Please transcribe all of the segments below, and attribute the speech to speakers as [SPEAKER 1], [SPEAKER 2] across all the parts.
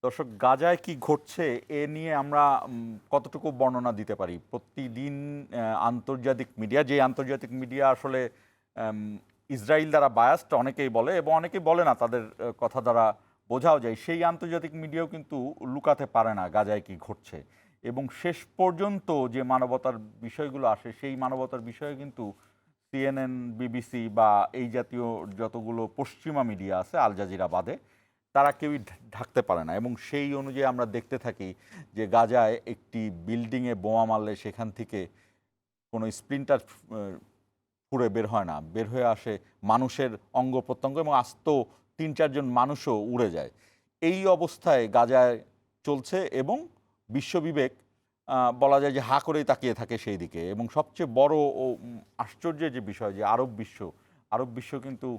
[SPEAKER 1] দর্শক, গাজায় কি ঘটছে এ নিয়ে আমরা কতটুকু বর্ণনা দিতে পারি? প্রতিদিন আন্তর্জাতিক মিডিয়া, যে আন্তর্জাতিক মিডিয়া আসলে আম, ইসরায়েল দ্বারা বায়াসড অনেকেই বলে এবং অনেকেই বলে না, তাদের কথা দ্বারা বোঝাও যায়, সেই আন্তর্জাতিক মিডিয়াও কিন্তু লুকাতে পারে না গাজায় কি ঘটছে। এবং শেষ পর্যন্ত যে মানবতার বিষয়গুলো আসে, সেই মানবতার বিষয়ে কিন্তু সিএনএন, বিবিসি বা এই জাতীয় যতগুলো পশ্চিমা মিডিয়া আছে, আল জাজিরা বাদে, তারা কেউই ঢাকতে পারে না। এবং সেই অনুযায়ী আমরা দেখতে থাকি যে গাজায় একটি বিল্ডিংয়ে বোমা মারলে সেখান থেকে কোনো স্প্লিন্টার ফুঁড়ে বের হয় না, বের হয়ে আসে মানুষের অঙ্গ প্রত্যঙ্গ এবং আস্ত ৩-৪ জন মানুষও উড়ে যায়। এই অবস্থায় গাজায় চলছে এবং বিশ্ববিবেক বলা যায় যে হা করেই তাকিয়ে থাকে সেই দিকে। এবং সবচেয়ে বড় ও আশ্চর্যের যে বিষয়, যে আরব বিশ্ব কিন্তু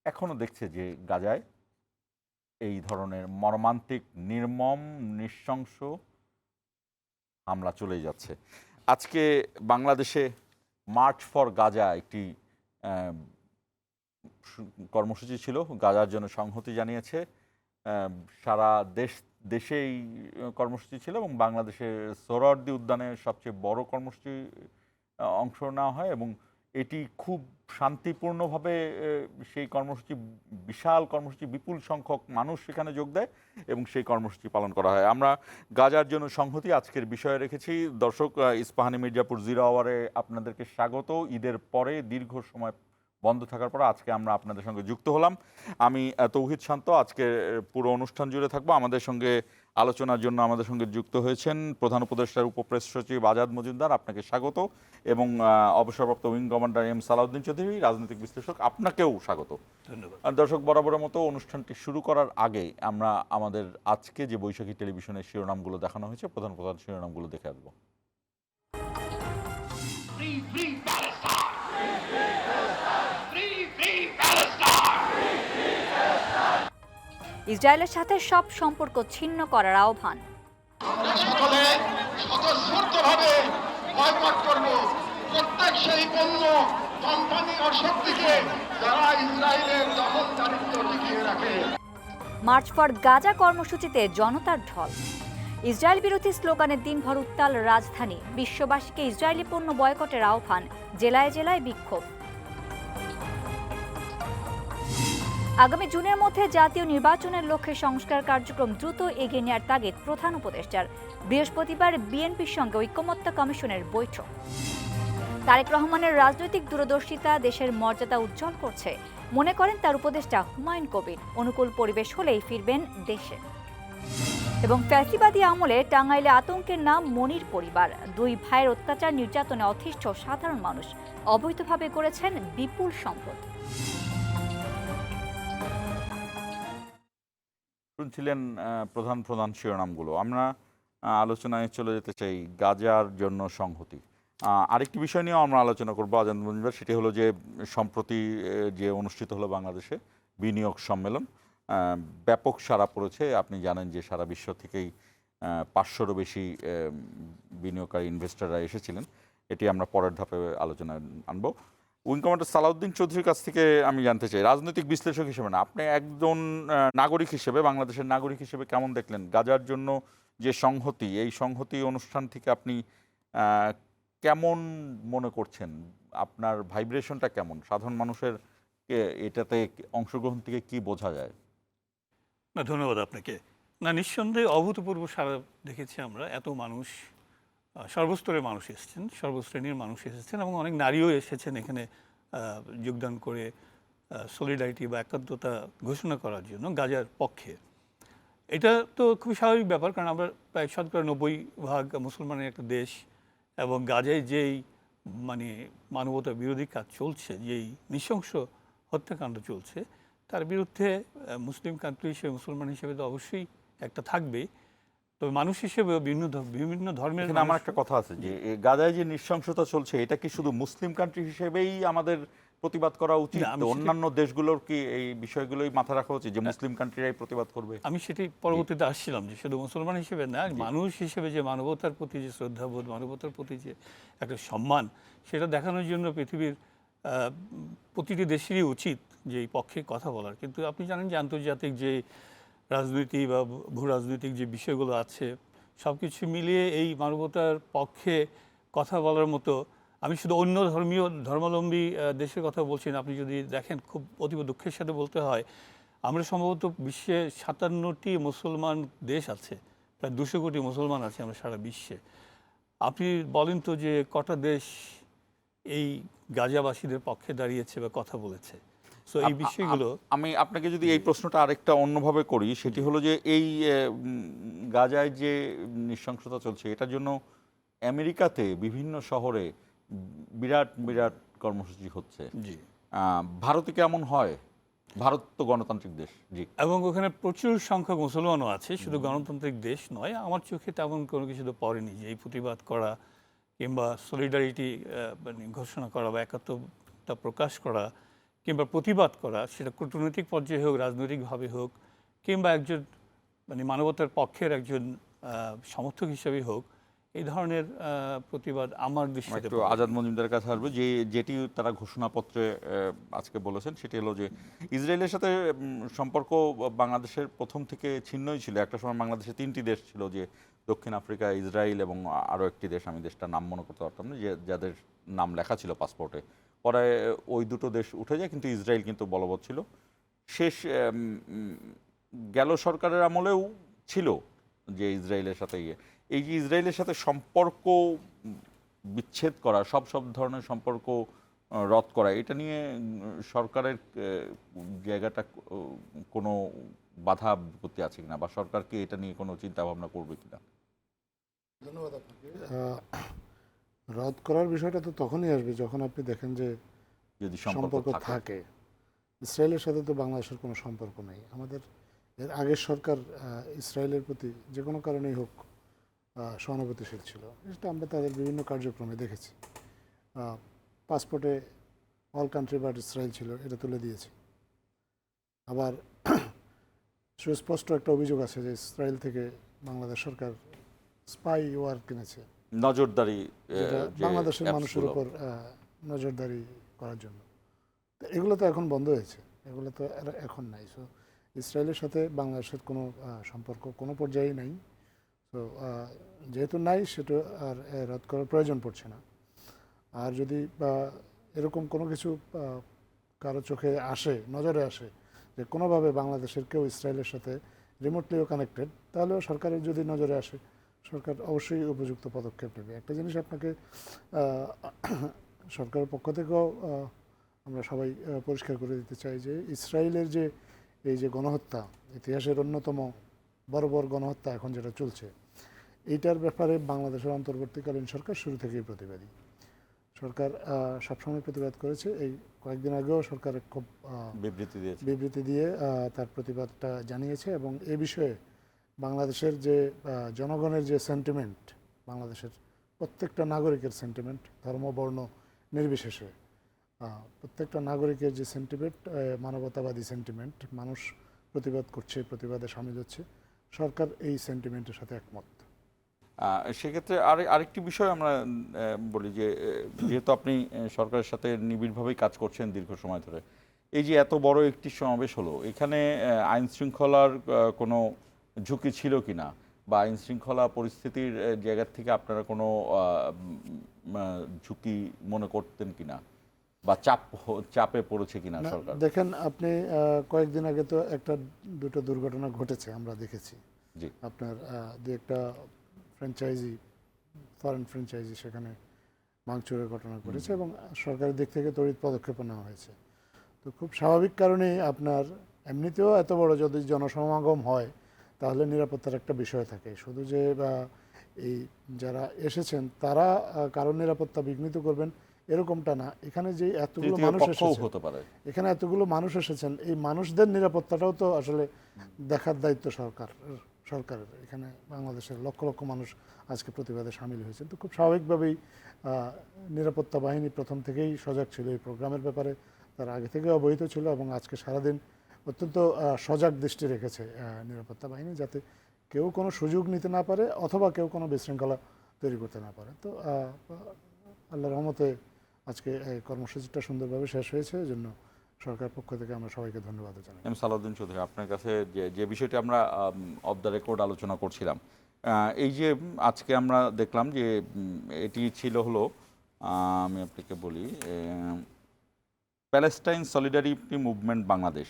[SPEAKER 1] এখনও দেখছে যে গাজায় এই ধরনের মর্মান্তিক, নির্মম, নৃশংস হামলা চলেই যাচ্ছে। আজকে বাংলাদেশে মার্চ ফর গাজা একটি আহ, কর্মসূচি ছিল, গাজার জন্য সংহতি জানিয়েছে। সারা দেশেই কর্মসূচি ছিল এবং বাংলাদেশের সোহরাওয়ার্দী উদ্যানে সবচেয়ে বড় কর্মসূচি অংশ নেওয়া হয় এবং এটি খুব শান্তিপূর্ণভাবে সেই কর্মসূচি, বিশাল কর্মসূচি, বিপুল সংখ্যক মানুষ সেখানে যোগ দেয় এবং সেই কর্মসূচি পালন করা হয়। আমরা গাজার জন্য সংহতি আজকের বিষয়ে রেখেছি। দর্শক, ইস্পাহানি মির্জাপুর 0 আওয়ারে আপনাদেরকে স্বাগত। ঈদের পরে দীর্ঘ সময় বন্ধ থাকার পর আজকে আমরা আপনাদের সঙ্গে যুক্ত হলাম। আমি তৌহিদ শান্ত আজকে পুরো অনুষ্ঠান জুড়ে থাকবো। আমাদের সঙ্গে আলোচনার জন্য আমাদের সঙ্গে যুক্ত হয়েছেন প্রধান উপদেষ্টার উপপ্রেস সচিব আজাদ মজুমদার, আপনাকে স্বাগত। এবং অবসরপ্রাপ্ত wing commander M Salahuddin Chowdhury, রাজনৈতিক বিশ্লেষক, আপনাকেও স্বাগত।
[SPEAKER 2] ধন্যবাদ।
[SPEAKER 1] আর দর্শক, বরাবরের মতো অনুষ্ঠানটি শুরু করার আগে আমরা আমাদের আজকে যে বৈশাখী টেলিভিশনের শিরোনামগুলো দেখানো হয়েছে, প্রধান প্রধান শিরোনামগুলো দেখে আসবো।
[SPEAKER 3] ইসরায়েলের সাথে সব সম্পর্ক ছিন্ন করার আহ্বান।
[SPEAKER 4] আমরা সকলে স্বতঃস্ফূর্তভাবে বয়কট করব প্রত্যেক সেই পণ্য, কোম্পানি ও শক্তিকে যারা ইসরায়েলের দখলদারিত্ব টিকিয়ে রাখে।
[SPEAKER 3] মার্চ ফর গাজা কর্মসূচিতে জনতার ঢল। ইসরায়েল বিরোধী স্লোগানের দিনভর উত্তাল রাজধানী। বিশ্ববাসীকে ইসরায়েলি পণ্য বয়কটের আহ্বান। জেলায় জেলায় বিক্ষোভ। আগামী জুনের মধ্যে জাতীয় নির্বাচনের লক্ষ্যে সংস্কার কার্যক্রম দ্রুত এগিয়ে নেওয়ার তাগিদ প্রধান উপদেষ্টার। বৃহস্পতিবার বিএনপির সঙ্গে ঐকমত্য কমিশনের বৈঠক। তারেক রহমানের রাজনৈতিক দূরদর্শিতা দেশের মর্যাদা উজ্জ্বল করছে, মনে করেন তার উপদেষ্টা হুমায়ুন কবির। অনুকূল পরিবেশ হলেই ফিরবেন দেশে। এবং ফ্যাসিবাদী আমলে টাঙ্গাইলে আতঙ্কের নাম মনির পরিবার। 2 ভাইয়ের অত্যাচার নির্যাতনে অতিষ্ঠ সাধারণ মানুষ অবৈধভাবে গড়েছেন বিপুল সম্পদ।
[SPEAKER 1] শুনছিলেন প্রধান প্রধান শিরোনামগুলো। আমরা আলোচনায় চলে যেতে চাই গাজার জন্য সংহতি। আরেকটি বিষয় নিয়েও আমরা আলোচনা করবো আজাদ মজুমদার, সেটি হলো যে সম্প্রতি যে অনুষ্ঠিত হলো বাংলাদেশে বিনিয়োগ সম্মেলন, ব্যাপক সাড়া পড়েছে। আপনি জানেন যে সারা বিশ্ব থেকেই 500-রও বেশি বিনিয়োগকারী ইনভেস্টররা এসেছিলেন। এটি আমরা পরের ধাপে আলোচনায় আনবো। উইং কমান্ডার সালাউদ্দিন চৌধুরীর কাছ থেকে আমি জানতে চাই, রাজনৈতিক বিশ্লেষক হিসেবে না, আপনি একজন নাগরিক হিসেবে, বাংলাদেশের নাগরিক হিসেবে কেমন দেখলেন গাজার জন্য যে সংহতি, এই সংহতি অনুষ্ঠান থেকে আপনি কেমন মনে করছেন? আপনার ভাইব্রেশনটা কেমন? সাধারণ মানুষের এটাতে অংশগ্রহণ থেকে কি বোঝা যায়?
[SPEAKER 2] না, ধন্যবাদ আপনাকে। না, নিঃসন্দেহে অভূতপূর্ব সারা দেখেছি আমরা। এত মানুষ, সর্বস্তরের মানুষ এসেছেন, সর্বশ্রেণীর মানুষ এসেছেন এবং অনেক নারীও এসেছেন এখানে যোগদান করে সলিডারিটি বা একাত্মতা ঘোষণা করার জন্য গাজার পক্ষে। এটা তো খুবই স্বাভাবিক ব্যাপার, কারণ আমরা প্রায় 90% মুসলমানের একটা দেশ এবং গাজায় যেই মানবতা বিরোধী কাজ চলছে, যেই নৃশংস হত্যাকাণ্ড চলছে, তার বিরুদ্ধে মুসলিম কান্ট্রি হিসেবে, মুসলমান হিসেবে তো অবশ্যই একটা থাকবেই। তবে মানুষ হিসেবে বিভিন্ন ধর্মের
[SPEAKER 1] আমার একটা কথা আছে যে গাজায় যে নৃশংসতা চলছে, এটা কি শুধু মুসলিম কান্ট্রি হিসেবেই আমাদের প্রতিবাদ করা উচিত? অন্যান্য দেশগুলোর কি এই বিষয়গুলোই মাথা রাখা উচিত যে মুসলিম কান্ট্রিরাই প্রতিবাদ করবে?
[SPEAKER 2] আমি সেটি পরবর্তীতে আসছিলাম যে শুধু মুসলমান হিসেবে না, মানুষ হিসেবে যে মানবতার প্রতি যে শ্রদ্ধাবোধ, মানবতার প্রতি যে একটা সম্মান, সেটা দেখানোর জন্য পৃথিবীর প্রতিটি দেশেরই উচিত যে এই পক্ষে কথা বলার। কিন্তু আপনি জানেন যে আন্তর্জাতিক যে রাজনীতি বা ভূ রাজনৈতিক যে বিষয়গুলো আছে সব কিছু মিলিয়ে এই মানবতার পক্ষে কথা বলার মতো, আমি শুধু অন্য ধর্মাবলম্বী দেশের কথা বলছি না। আপনি যদি দেখেন, খুব অতীব দুঃখের সাথে বলতে হয়, আমরা সম্ভবত বিশ্বে 57টি মুসলমান দেশ আছে, প্রায় 200 কোটি মুসলমান আছে আমরা সারা বিশ্বে। আপনি বলেন তো যে কটা দেশ এই গাজাবাসীদের পক্ষে দাঁড়িয়েছে বা কথা বলেছে? সো এই বিষয়গুলো
[SPEAKER 1] আমি আপনাকে যদি এই প্রশ্নটা আরেকটা অন্যভাবে করি, সেটি হলো যে এই গাজায় যে নৃশংসতা চলছে, এটার জন্য আমেরিকাতে বিভিন্ন শহরে বিরাট বিরাট কর্মসূচি হচ্ছে।
[SPEAKER 2] জি,
[SPEAKER 1] ভারতে কেমন হয়? ভারত তো গণতান্ত্রিক দেশ। জি,
[SPEAKER 2] এবং ওখানে প্রচুর সংখ্যক মুসলমানও আছে, শুধু গণতান্ত্রিক দেশ নয়। আমার চোখে তেমন কোনো কিছু তো পড়েনি যে এই প্রতিবাদ করা কিংবা সলিডারিটি মানে ঘোষণা করা বা একাত্মতা প্রকাশ করা কিংবা প্রতিবাদ করা, সেটা কূটনৈতিক পর্যায়ে হোক, রাজনৈতিকভাবে হোক, কিংবা একজন মানে মানবতার পক্ষের একজন সমর্থক হিসেবেই হোক, এই ধরনের প্রতিবাদ আমার দৃষ্টিতে
[SPEAKER 1] একটু আজাদ মজুমদারের কাছে আসবে। যেটি তারা ঘোষণাপত্রে আজকে বলেছেন, সেটি হলো যে ইসরায়েলের সাথে সম্পর্ক বাংলাদেশের প্রথম থেকে ছিন্নই ছিল। একটা সময় বাংলাদেশে 3টি দেশ ছিল, যে দক্ষিণ আফ্রিকা, ইসরায়েল এবং আরও একটি দেশ, আমি দেশটার নাম মনে করতে পারতাম না, যাদের নাম লেখা ছিল পাসপোর্টে। পরে ওই দুটো দেশ উঠে যায়, কিন্তু ইসরায়েল কিন্তু বলবৎ ছিল। শেষ গেল সরকারের আমলেও ছিল যে ইসরায়েলের সাথে এই যে ইসরায়েলের সাথে সম্পর্ক বিচ্ছেদ করা, সব ধরনের সম্পর্ক রদ করা, এটা নিয়ে সরকারের জায়গাটা কোনো বাধা বিপত্তি আছে কিনা, বা সরকার কি এটা নিয়ে কোনো চিন্তা ভাবনা করবে কিনা?
[SPEAKER 5] ধন্যবাদ আপনাকে। রদ করার বিষয়টা তো তখনই আসবে যখন আপনি দেখেন যে
[SPEAKER 1] যদি
[SPEAKER 5] সম্পর্ক থাকে। ইসরায়েলের সাথে তো বাংলাদেশের কোনো সম্পর্ক নেই। আমাদের এর আগের সরকার ইসরায়েলের প্রতি যে কোনো কারণেই হোক সহানুভূতিশীল ছিল, এটা আমরা তাদের বিভিন্ন কার্যক্রমে দেখেছি। পাসপোর্টে অল কান্ট্রি বাট ইসরায়েল ছিল, এটা তুলে দিয়েছে। আবার সুস্পষ্ট একটা অভিযোগ আছে যে ইসরায়েল থেকে বাংলাদেশ সরকার স্পাই ওয়ার কিনেছে,
[SPEAKER 1] নজরদারি,
[SPEAKER 5] বাংলাদেশের মানুষের উপর নজরদারি করার জন্য। তো এগুলো তো এখন বন্ধ হয়েছে, এগুলো তো এখন নাই। সো ইসরায়েলের সাথে বাংলাদেশের কোনো সম্পর্ক কোনো পর্যায়েই নাই। তো যেহেতু নাই, সেটা আর রদ করার প্রয়োজন পড়ছে না। আর যদি এরকম কোনো কিছু কারো চোখে আসে, নজরে আসে, যে কোনোভাবে বাংলাদেশের কেউ ইসরায়েলের সাথে রিমোটলিও কানেক্টেড, তাহলেও সরকারের যদি নজরে আসে, সরকার অবশ্যই উপযুক্ত পদক্ষেপ নেবে। একটা জিনিস আপনাকে সরকারের পক্ষ থেকেও আমরা সবাই পরিষ্কার করে দিতে চাই যে ইসরায়েলের যে এই যে গণহত্যা, ইতিহাসের অন্যতম বড় গণহত্যা এখন যেটা চলছে, এইটার ব্যাপারে বাংলাদেশের অন্তর্বর্তীকালীন সরকার শুরু থেকেই প্রতিবাদী। সরকার সবসময় প্রতিবাদ করেছে। এই কয়েকদিন আগেও সরকার খুব বিবৃতি দিয়ে তার প্রতিবাদটা জানিয়েছে, এবং এ বিষয়ে বাংলাদেশের যে জনগণের যে সেন্টিমেন্ট, বাংলাদেশের প্রত্যেকটা নাগরিকের সেন্টিমেন্ট, ধর্ম বর্ণ নির্বিশেষে প্রত্যেকটা নাগরিকের যে সেন্টিমেন্ট, মানবতাবাদী সেন্টিমেন্ট, মানুষ প্রতিবাদ করছে, প্রতিবাদে সামিল হচ্ছে, সরকার এই সেন্টিমেন্টের সাথে একমত।
[SPEAKER 1] সেক্ষেত্রে আরেকটি বিষয় আমরা বলি যে, যেহেতু আপনি সরকারের সাথে নিবিড়ভাবেই কাজ করছেন দীর্ঘ সময় ধরে, এই যে এত বড় একটি সমাবেশ হলো, এখানে আইন শৃঙ্খলার কোনো ঝুঁকি ছিল কিনা, বা আইন শৃঙ্খলা পরিস্থিতির জায়গা থেকে আপনারা কোনো ঝুঁকি মনে করতেন কিনা, বা চাপে পড়েছে কিনা সরকার?
[SPEAKER 5] দেখেন, আপনি কয়েকদিন আগে তো দুটো দুর্ঘটনা ঘটেছে, আমরা দেখেছি।
[SPEAKER 1] জি,
[SPEAKER 5] আপনার দু একটা ফ্র্যাঞ্চাইজি, ফরেন ফ্র্যাঞ্চাইজি, সেখানে ভাঙচুরের ঘটনা ঘটেছে, এবং সরকারের দিক থেকে তড়িৎ পদক্ষেপ নেওয়া হয়েছে। তো খুব স্বাভাবিক কারণেই আপনার এমনিতেও এত বড় যদি জনসমাগম হয়, তাহলে নিরাপত্তার একটা বিষয় থাকে। শুধু যে এই যারা এসেছেন তারা কারণ নিরাপত্তা বিঘ্নিত করবেন এরকমটা না। এখানে যে এতগুলো মানুষ এখানে এতগুলো মানুষ এসেছেন, এই মানুষদের নিরাপত্তাটাও তো আসলে দেখার দায়িত্ব সরকারের। এখানে বাংলাদেশের লক্ষ লক্ষ মানুষ আজকে প্রতিবাদে সামিল হয়েছেন। তো খুব স্বাভাবিকভাবেই নিরাপত্তা বাহিনী প্রথম থেকেই সজাগ ছিল এই প্রোগ্রামের ব্যাপারে, তারা আগে থেকে অবহিত ছিল, এবং আজকে সারাদিন অত্যন্ত সজাগ দৃষ্টি রেখেছে নিরাপত্তা বাহিনী, যাতে কেউ কোনো সুযোগ নিতে না পারে অথবা কেউ কোনো বিশৃঙ্খলা তৈরি করতে না পারে। তো আল্লাহর রহমতে আজকে এই কর্মসূচিটা সুন্দরভাবে শেষ হয়েছে, এজন্য সরকার পক্ষ থেকে আমরা সবাইকে ধন্যবাদ জানাই।
[SPEAKER 1] এম সালাউদ্দিন চৌধুরী, আপনার কাছে যে বিষয়টি আমরা অফ দ্য রেকর্ড আলোচনা করছিলাম, এই যে আজকে আমরা দেখলাম যে এটি ছিল হলো, আমি আপনাকে বলি, প্যালেস্টাইন সলিডারিটি মুভমেন্ট বাংলাদেশ,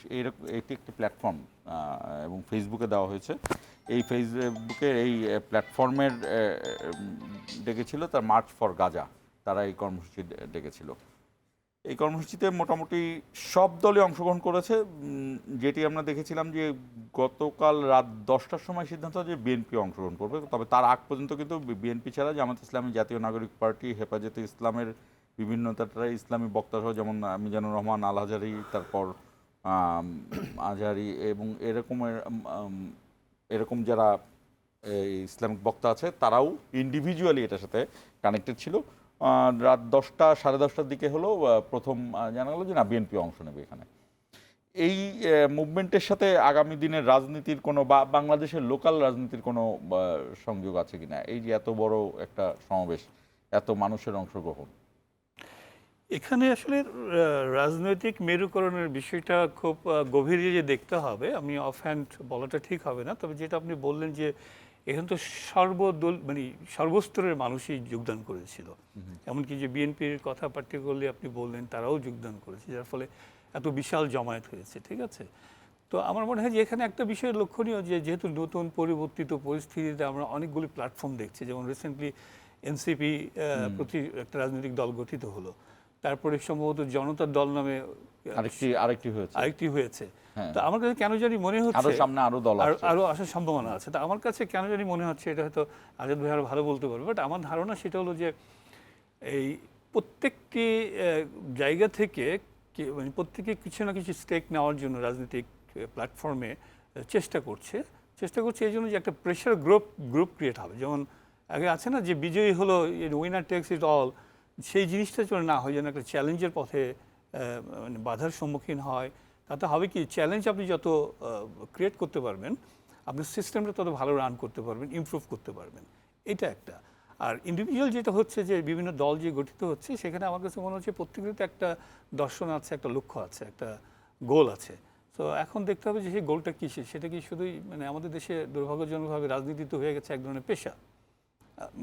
[SPEAKER 1] এটি একটি প্ল্যাটফর্ম এবং ফেসবুকে দেওয়া হয়েছে। এই ফেসবুকে এই প্ল্যাটফর্মের ডেকেছিল তার মার্চ ফর গাজা, তারা এই কর্মসূচি ডেকেছিল। এই কর্মসূচিতে মোটামুটি সব দলই অংশগ্রহণ করেছে। যেটি আমরা দেখেছিলাম যে গতকাল রাত 10টার সময় সিদ্ধান্ত যে বিএনপি অংশগ্রহণ করবে, তবে তার আগ পর্যন্ত কিন্তু বিএনপি ছাড়া জামাত ইসলামী, জাতীয় নাগরিক পার্টি, হেফাজতে ইসলামের বিভিন্ন ইসলামী বক্তা সহ, যেমন মিজানুর রহমান আল হাজারি, তারপর আজহারি এবং এরকম যারা ইসলামিক বক্তা আছে, তারাও ইন্ডিভিজুয়ালি এটার সাথে কানেক্টেড ছিল। রাত 10টা সাড়ে 10টার দিকে হলো প্রথম জানা গেল যে না, বিএনপি অংশ নেবে এখানে। এই মুভমেন্টের সাথে আগামী দিনের রাজনীতির কোনো বা বাংলাদেশের লোকাল রাজনীতির কোনো সংযোগ আছে কিনা, এই যে এত বড় একটা সমাবেশ, এত মানুষের অংশগ্রহণ?
[SPEAKER 2] এখানে আসলে রাজনৈতিক মেরুকরণের বিষয়টা খুব গভীরে যে দেখতে হবে, আমি অফ হ্যান্ড বলাটা ঠিক হবে না। তবে যেটা আপনি বললেন যে এখানে তো সর্বদল মানে সর্বস্তরের মানুষই যোগদান করেছিল, এমনকি যে বিএনপির কথা পার্টিকুলারলি আপনি বললেন, তারাও যোগদান করেছে, যার ফলে এত বিশাল জমায়েত হয়েছে। ঠিক আছে, তো আমার মনে হয় যে এখানে একটা বিষয় লক্ষণীয় যে যেহেতু নতুন পরিবর্তিত পরিস্থিতিতে আমরা অনেকগুলি প্ল্যাটফর্ম দেখছি, যেমন রিসেন্টলি এনসিপি প্রতি একটা রাজনৈতিক দল গঠিত হলো, তারপরে সম্ভবত জনতার দল নামে আরেকটি হয়েছে। তো আমার কাছে কেন জানি মনে হচ্ছে
[SPEAKER 1] সামনে আরো দল
[SPEAKER 2] আরো আসার সম্ভাবনা আছে। তা আমার কাছে কেন জানি মনে হচ্ছে, এটা হয়তো আজাদ ভাই আরো ভালো বলতে পারবে, বাট আমার ধারণা সেটা হলো যে এই প্রত্যেকটি জায়গা থেকে মানে প্রত্যেকে কিছু না কিছু স্টেক নেওয়ার জন্য রাজনৈতিক প্ল্যাটফর্মে চেষ্টা করছে এই জন্য যে একটা প্রেশার গ্রুপ ক্রিয়েট হবে। যেমন আগে আছে না যে বিজয়ী হলো, উইনার টেক্স ইট অল, সেই জিনিসটা যেন না হয়, যেন একটা চ্যালেঞ্জের পথে মানে বাধার সম্মুখীন হয়। তাতে হবে কি, চ্যালেঞ্জ আপনি যত ক্রিয়েট করতে পারবেন, আপনার সিস্টেমটা তত ভালো রান করতে পারবেন, ইমপ্রুভ করতে পারবেন। এটা একটা। আর ইন্ডিভিজুয়াল যেটা হচ্ছে যে বিভিন্ন দল যে গঠিত হচ্ছে, সেখানে আমার কাছে মনে হচ্ছে প্রত্যেকেরই একটা দর্শন আছে, একটা লক্ষ্য আছে, একটা গোল আছে। তো এখন দেখতে হবে যে সেই গোলটা কী, সেটা কি শুধুই মানে আমাদের দেশে দুর্ভাগ্যজনকভাবে রাজনীতি তো হয়ে গেছে এক ধরনের পেশা,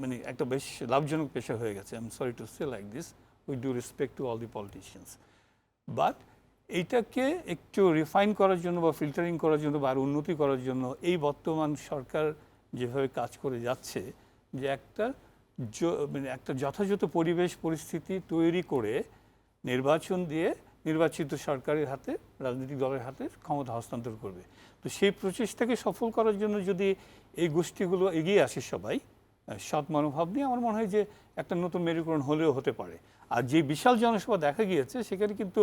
[SPEAKER 2] মানে একটা বেশ লাভজনক পেশা হয়ে গেছে। I am sorry to say like this, with due respect to all the politicians. But এইটাকে একটু রিফাইন করার জন্য বা ফিল্টারিং করার জন্য বা আরও উন্নতি করার জন্য এই বর্তমান সরকার যেভাবে কাজ করে যাচ্ছে, যে মানে একটা যথাযথ পরিবেশ পরিস্থিতি তৈরি করে নির্বাচন দিয়ে নির্বাচিত সরকারের হাতে, রাজনৈতিক দলের হাতে ক্ষমতা হস্তান্তর করবে। তো সেই প্রচেষ্টাকে সফল করার জন্য যদি এই গোষ্ঠীগুলো এগিয়ে আসে সবাই সৎ মনোভাব নিয়ে, আমার মনে হয় যে একটা নতুন মেরুকরণ হলেও হতে পারে। আর যে বিশাল জনসভা দেখা গিয়েছে, সেখানে কিন্তু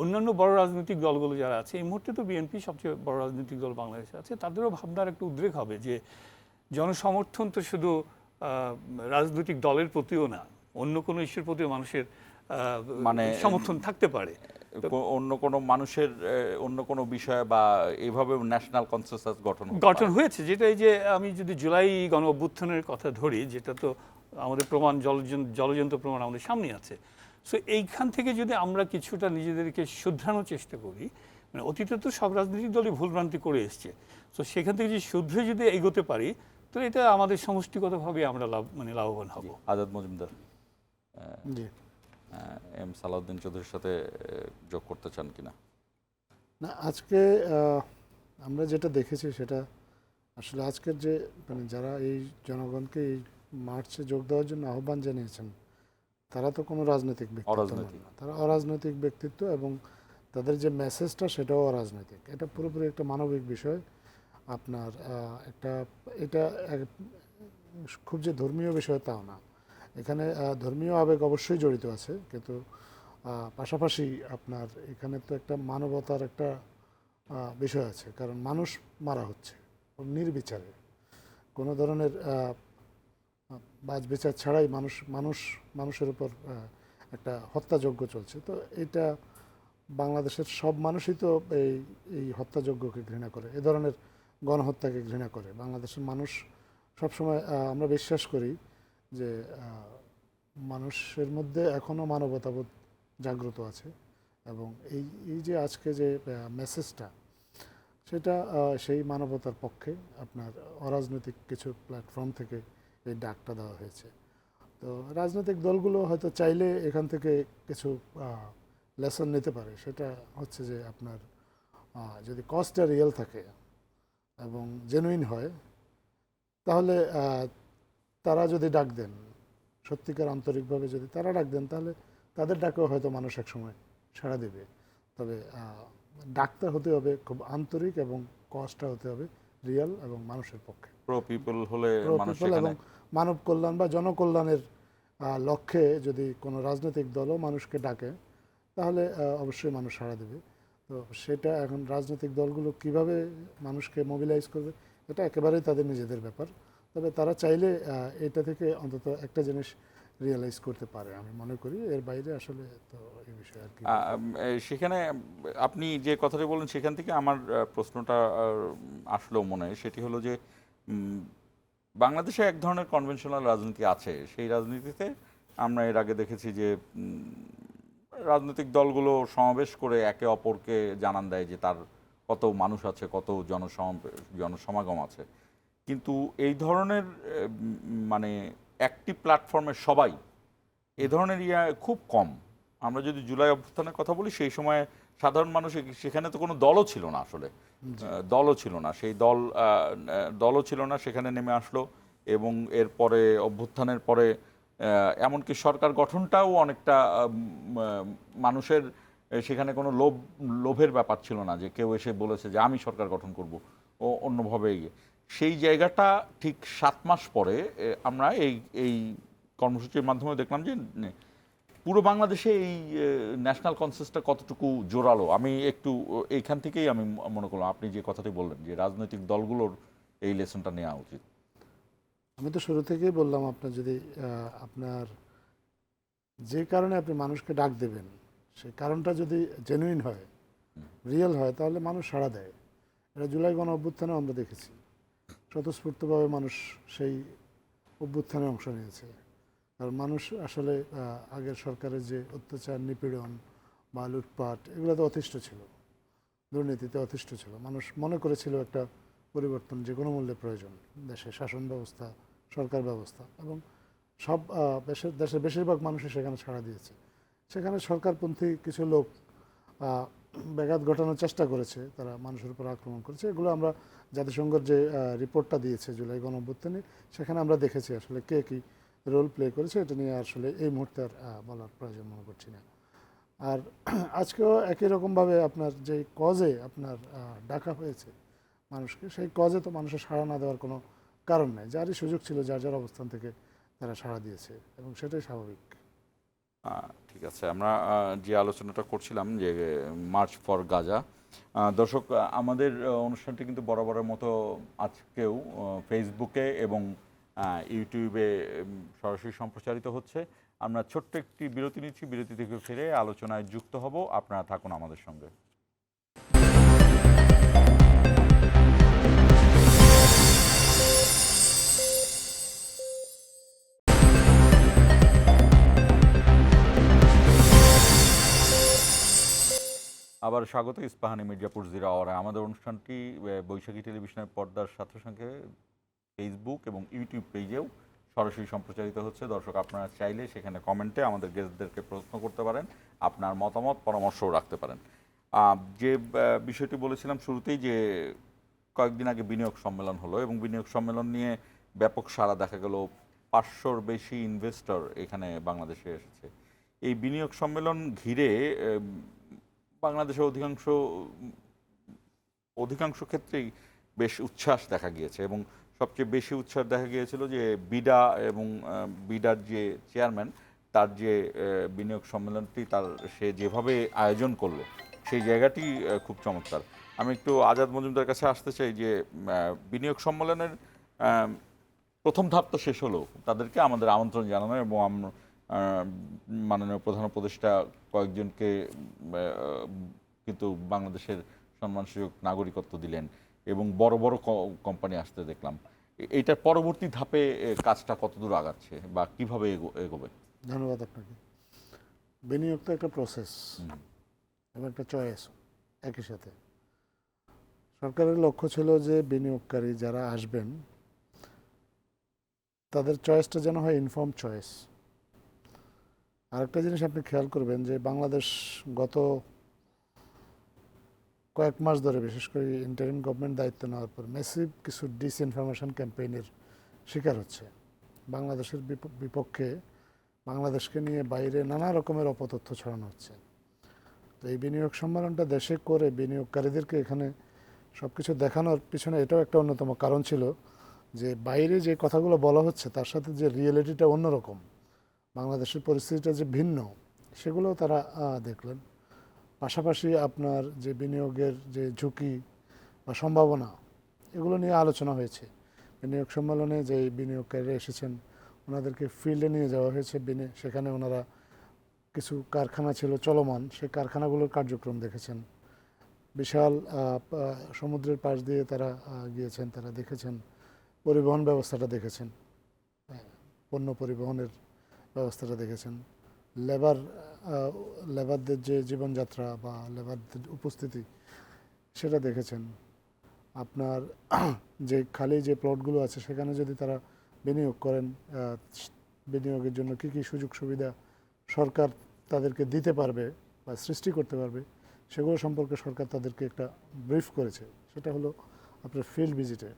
[SPEAKER 2] অন্যান্য বড় রাজনৈতিক দলগুলো যারা আছে, এই মুহূর্তে তো বিএনপি সবচেয়ে বড় রাজনৈতিক দল বাংলাদেশে আছে, তাদেরও ভাবনার একটু উদ্রেক হবে যে জনসমর্থন তো শুধু রাজনৈতিক দলের প্রতিও না, অন্য কোনো ইস্যুর প্রতিও মানুষের মানে সমর্থন থাকতে পারে,
[SPEAKER 1] অন্য কোনো মানুষের অন্য কোনো বিষয় বা এইভাবে ন্যাশনাল কনসেনসাস গঠন
[SPEAKER 2] হয়েছে। যেটা এই যে আমি যদি জুলাই গণ অভ্যুত্থানের কথা ধরি, যেটা তো আমাদের প্রমাণ, জলজন্ত প্রমাণ আমাদের সামনে আছে। সো এইখান থেকে যদি আমরা কিছুটা নিজেদেরকে শুধরানোর চেষ্টা করি, মানে অতীতে তো সব রাজনৈতিক দলই ভুলভ্রান্তি করে এসছে, তো সেখান থেকে যদি শুধরে যদি এগোতে পারি, তো এটা আমাদের সমষ্টিগতভাবে আমরা লাভবান হব।
[SPEAKER 1] আজাদ মজুমদার, এম সালাউদ্দিন চৌধুরীর সাথে যোগ করতে চান কিনা?
[SPEAKER 5] না, আজকে আমরা যেটা দেখেছি সেটা আসলে আজকের যে মানে যারা এই জনগণকে এই মার্চে যোগ দেওয়ার জন্য আহ্বান জানিয়েছেন, তারা তো কোনো রাজনৈতিক ব্যক্তিত্ব না, তারা অরাজনৈতিক ব্যক্তিত্ব, এবং তাদের যে মেসেজটা সেটাও অরাজনৈতিক। এটা পুরোপুরি একটা মানবিক বিষয়। আপনার এটা খুব যে ধর্মীয় বিষয় তাও না, এখানে ধর্মীয় আবেগ অবশ্যই জড়িত আছে, কিন্তু পাশাপাশি আপনার এখানে তো একটা মানবতার একটা বিষয় আছে, কারণ মানুষ মারা হচ্ছে নির্বিচারে, কোনো ধরনের বাজ বিচার ছাড়াই মানুষের উপর একটা হত্যাযজ্ঞ চলছে। তো এটা বাংলাদেশের সব মানুষই তো এই হত্যাযজ্ঞকে ঘৃণা করে, এ ধরনের গণহত্যাকে ঘৃণা করে। বাংলাদেশের মানুষ সবসময় আমরা বিশ্বাস করি যে মানুষের মধ্যে এখনও মানবতাবোধ জাগ্রত আছে, এবং এই এই যে আজকে যে মেসেজটা, সেটা সেই মানবতার পক্ষে আপনার অরাজনৈতিক কিছু প্ল্যাটফর্ম থেকে এই ডাকটা দেওয়া হয়েছে। তো রাজনৈতিক দলগুলো হয়তো চাইলে এখান থেকে কিছু লেসন নিতে পারে। সেটা হচ্ছে যে আপনার যদি কজটা রিয়েল থাকে এবং জেনুইন হয়, তাহলে তারা যদি ডাক দেন, সত্যিকার আন্তরিকভাবে যদি তারা ডাক দেন, তাহলে তাদের ডাকেও হয়তো মানুষ একসময় সাড়া দেবে। তবে ডাকটা হতে হবে খুব আন্তরিক এবং কজটা হতে হবে রিয়েল এবং মানুষের পক্ষে,
[SPEAKER 1] প্রো পিপল হলে মানুষ
[SPEAKER 5] People
[SPEAKER 1] সেখানে
[SPEAKER 5] এবং মানব কল্যাণ বা জনকল্যাণের লক্ষ্যে যদি কোনো রাজনৈতিক দলও মানুষকে ডাকে, তাহলে অবশ্যই মানুষ সাড়া দেবে। তো সেটা এখন রাজনৈতিক দলগুলো কিভাবে মানুষকে মোবিলাইজ করবে, এটা একেবারেই তাদের নিজেদের ব্যাপার। তবে তারা চাইলে এটা থেকে অন্তত একটা জিনিস রিয়েলাইজ করতে পারে, আমি মনে করি। এর বাইরে আসলে তো এই বিষয়ে আর কি।
[SPEAKER 1] সেখানে আপনি যে কথাটি বলেন সেখান থেকে আমার প্রশ্নটা আসলেও মনে হয়, সেটি হলো যে বাংলাদেশে এক ধরনের কনভেনশনাল রাজনীতি আছে। সেই রাজনীতিতে আমরা এর আগে দেখেছি যে রাজনৈতিক দলগুলো সমাবেশ করে একে অপরকে জানান দেয় যে তার কত মানুষ আছে, কত জনসমাগম আছে। কিন্তু এই ধরনের মানে একটি প্ল্যাটফর্মে সবাই এ ধরনের খুব কম। আমরা যদি জুলাই অভ্যুত্থানের কথা বলি, সেই সময় সাধারণ মানুষ সেখানে তো কোনো দলও ছিল না, আসলে দলও ছিল না, সেই দলও ছিল না, সেখানে নেমে আসলো। এবং এরপরে অভ্যুত্থানের পরে এমনকি সরকার গঠনটাও অনেকটা মানুষের সেখানে কোনো লোভের ব্যাপার ছিল না যে কেউ এসে বলেছে যে আমি সরকার গঠন করব ও অন্যভাবে। সেই জায়গাটা ঠিক 7 মাস পরে আমরা এই কর্মসূচির মাধ্যমে দেখলাম যে পুরো বাংলাদেশে এই ন্যাশনাল কনসেন্সাসটা কতটুকু জোরালো। আমি একটু এইখান থেকেই আমি মনে করলাম আপনি যে কথাটি বললেন যে রাজনৈতিক দলগুলোর এই লেসনটা নেওয়া উচিত।
[SPEAKER 5] আমি তো শুরু থেকেই বললাম, আপনার যদি আপনার যে কারণে আপনি মানুষকে ডাক দেবেন, সেই কারণটা যদি জেনুইন হয়, রিয়েল হয়, তাহলে মানুষ সাড়া দেয়। এটা জুলাই গণ অভ্যুত্থানেও আমরা দেখেছি, স্বতঃস্ফূর্তভাবে মানুষ সেই অভ্যুত্থানে অংশ নিয়েছে। কারণ মানুষ আসলে আগের সরকারের যে অত্যাচার, নিপীড়ন বা লুটপাট, এগুলোতে অতিষ্ঠ ছিল, দুর্নীতিতে অতিষ্ঠ ছিল। মানুষ মনে করেছিল একটা পরিবর্তন যে কোনো মূল্যে প্রয়োজন, দেশের শাসন ব্যবস্থা, সরকার ব্যবস্থা, এবং সব দেশের বেশিরভাগ মানুষই সেখানে সাড়া দিয়েছে। সেখানে সরকারপন্থী কিছু লোক ব্যাঘাত ঘটানোর চেষ্টা করেছে, তারা মানুষের উপর আক্রমণ করেছে। এগুলো আমরা জাতিসংঘের যে রিপোর্টটা দিয়েছে জুলাই গণ অভ্যুত্থানে, সেখানে আমরা দেখেছি আসলে কে কী রোল প্লে করেছে। এটা নিয়ে আসলে এই মুহূর্তে আর বলার প্রয়োজন মনে করছি না। আর আজকেও একই রকমভাবে আপনার যে কজে আপনার ডাকা হয়েছে মানুষকে, সেই কজে তো মানুষের সাড়া না দেওয়ার কোনো কারণ নেই। যারই সুযোগ ছিল যার যার অবস্থান থেকে তারা সাড়া দিয়েছে, এবং সেটাই স্বাভাবিক।
[SPEAKER 1] ঠিক আছে, আমরা যে আলোচনাটা করছিলাম যে মার্চ ফর গাজা, দর্শক আমাদের অনুষ্ঠানটি কিন্তু বরাবরের মতো আজকেও ফেসবুকে এবং ইউটিউবে সরাসরি সম্প্রচারিত হচ্ছে। আমরা ছোট্ট একটি বিরতি নিচ্ছি, বিরতি থেকে ফিরে আলোচনায় যুক্ত হব। আপনারা থাকুন আমাদের সঙ্গে। আবার স্বাগত ইস্পাহানি মির্জাপুর জিরা আওয়ারে। আমাদের অনুষ্ঠানটি বৈশাখী টেলিভিশনের পর্দার সাথে সঙ্গে ফেসবুক এবং ইউটিউব পেজেও সরাসরি সম্প্রচারিত হচ্ছে। দর্শক আপনারা চাইলে সেখানে কমেন্টে আমাদের গেস্টদেরকে প্রশ্ন করতে পারেন, আপনার মতামত পরামর্শও রাখতে পারেন। যে বিষয়টি বলেছিলাম শুরুতেই, যে কয়েকদিন আগে বিনিয়োগ সম্মেলন হলো এবং বিনিয়োগ সম্মেলন নিয়ে ব্যাপক সাড়া দেখা গেল। 500-র বেশি ইনভেস্টর এখানে বাংলাদেশে এসেছে। এই বিনিয়োগ সম্মেলন ঘিরে বাংলাদেশের অধিকাংশ ক্ষেত্রেই বেশ উচ্ছ্বাস দেখা গিয়েছে, এবং সবচেয়ে বেশি উচ্ছ্বাস দেখা গিয়েছিল যে বিডা এবং বিডার যে চেয়ারম্যান, তার যে বিনিয়োগ সম্মেলনটি সে যেভাবে আয়োজন করলো, সেই জায়গাটি খুব চমৎকার। আমি একটু আজাদ মজুমদার কাছে আসতে চাই যে বিনিয়োগ সম্মেলনের প্রথম ধাপ তো শেষ হলো, তাদেরকে আমাদের আমন্ত্রণ জানানো, এবং মাননীয় প্রধান উপদেষ্টা কয়েকজনকে কিন্তু বাংলাদেশের সম্মানসূচক নাগরিকত্ব দিলেন, এবং বড় বড় কোম্পানি আসতে দেখলাম। এইটার পরবর্তী ধাপে কাজটা কতদূর আগাচ্ছে বা কিভাবে এগোবে?
[SPEAKER 5] ধন্যবাদ আপনাকে। বিনিয়োগ তো একটা প্রসেস, এবং একটা চয়েস একই সাথে। সরকারের লক্ষ্য ছিল যে বিনিয়োগকারী যারা আসবেন তাদের চয়েসটা যেন হয় ইনফর্ম চয়েস। আরেকটা জিনিস আপনি খেয়াল করবেন যে বাংলাদেশ গত কয়েক মাস ধরে, বিশেষ করে ইন্টারিম গভর্নমেন্ট দায়িত্ব নেওয়ার পর, ম্যাসিভ কিছু ডিসইনফরমেশন ক্যাম্পেইনের শিকার হচ্ছে। বাংলাদেশের বিপক্ষে, বাংলাদেশকে নিয়ে বাইরে নানা রকমের অপতথ্য ছড়ানো হচ্ছে। তো এই বিনিয়োগ সম্মেলনটা দেশে করে বিনিয়োগকারীদেরকে এখানে সব কিছু দেখানোর পিছনে এটাও একটা অন্যতম কারণ ছিল যে বাইরে যে কথাগুলো বলা হচ্ছে তার সাথে যে রিয়েলিটিটা অন্যরকম, বাংলাদেশের পরিস্থিতিটা যে ভিন্ন, সেগুলো তারা দেখলেন। পাশাপাশি আপনার যে বিনিয়োগের যে ঝুঁকি বা সম্ভাবনা, এগুলো নিয়ে আলোচনা হয়েছে। বিনিয়োগ সম্মেলনে যে বিনিয়োগকারীরা এসেছেন ওনাদেরকে ফিল্ডে নিয়ে যাওয়া হয়েছে। সেখানে ওনারা কিছু কারখানা ছিল চলমান, সেই কারখানাগুলোর কার্যক্রম দেখেছেন। বিশাল সমুদ্রের পাশ দিয়ে তারা গিয়েছেন, তারা দেখেছেন পরিবহন ব্যবস্থাটা দেখেছেন, পণ্য পরিবহনের ব্যবস্থাটা দেখেছেন, লেবারদের যে জীবনযাত্রা বা লেবারদের উপস্থিতি সেটা দেখেছেন। আপনার যে খালি যে প্লটগুলো আছে সেখানে যদি তারা বিনিয়োগ করেন, বিনিয়োগের জন্য কী কী সুযোগ সুবিধা সরকার তাদেরকে দিতে পারবে বা সৃষ্টি করতে পারবে, সেগুলো সম্পর্কে সরকার তাদেরকে একটা ব্রিফ করেছে। সেটা হলো আপনার ফিল্ড ভিজিটে।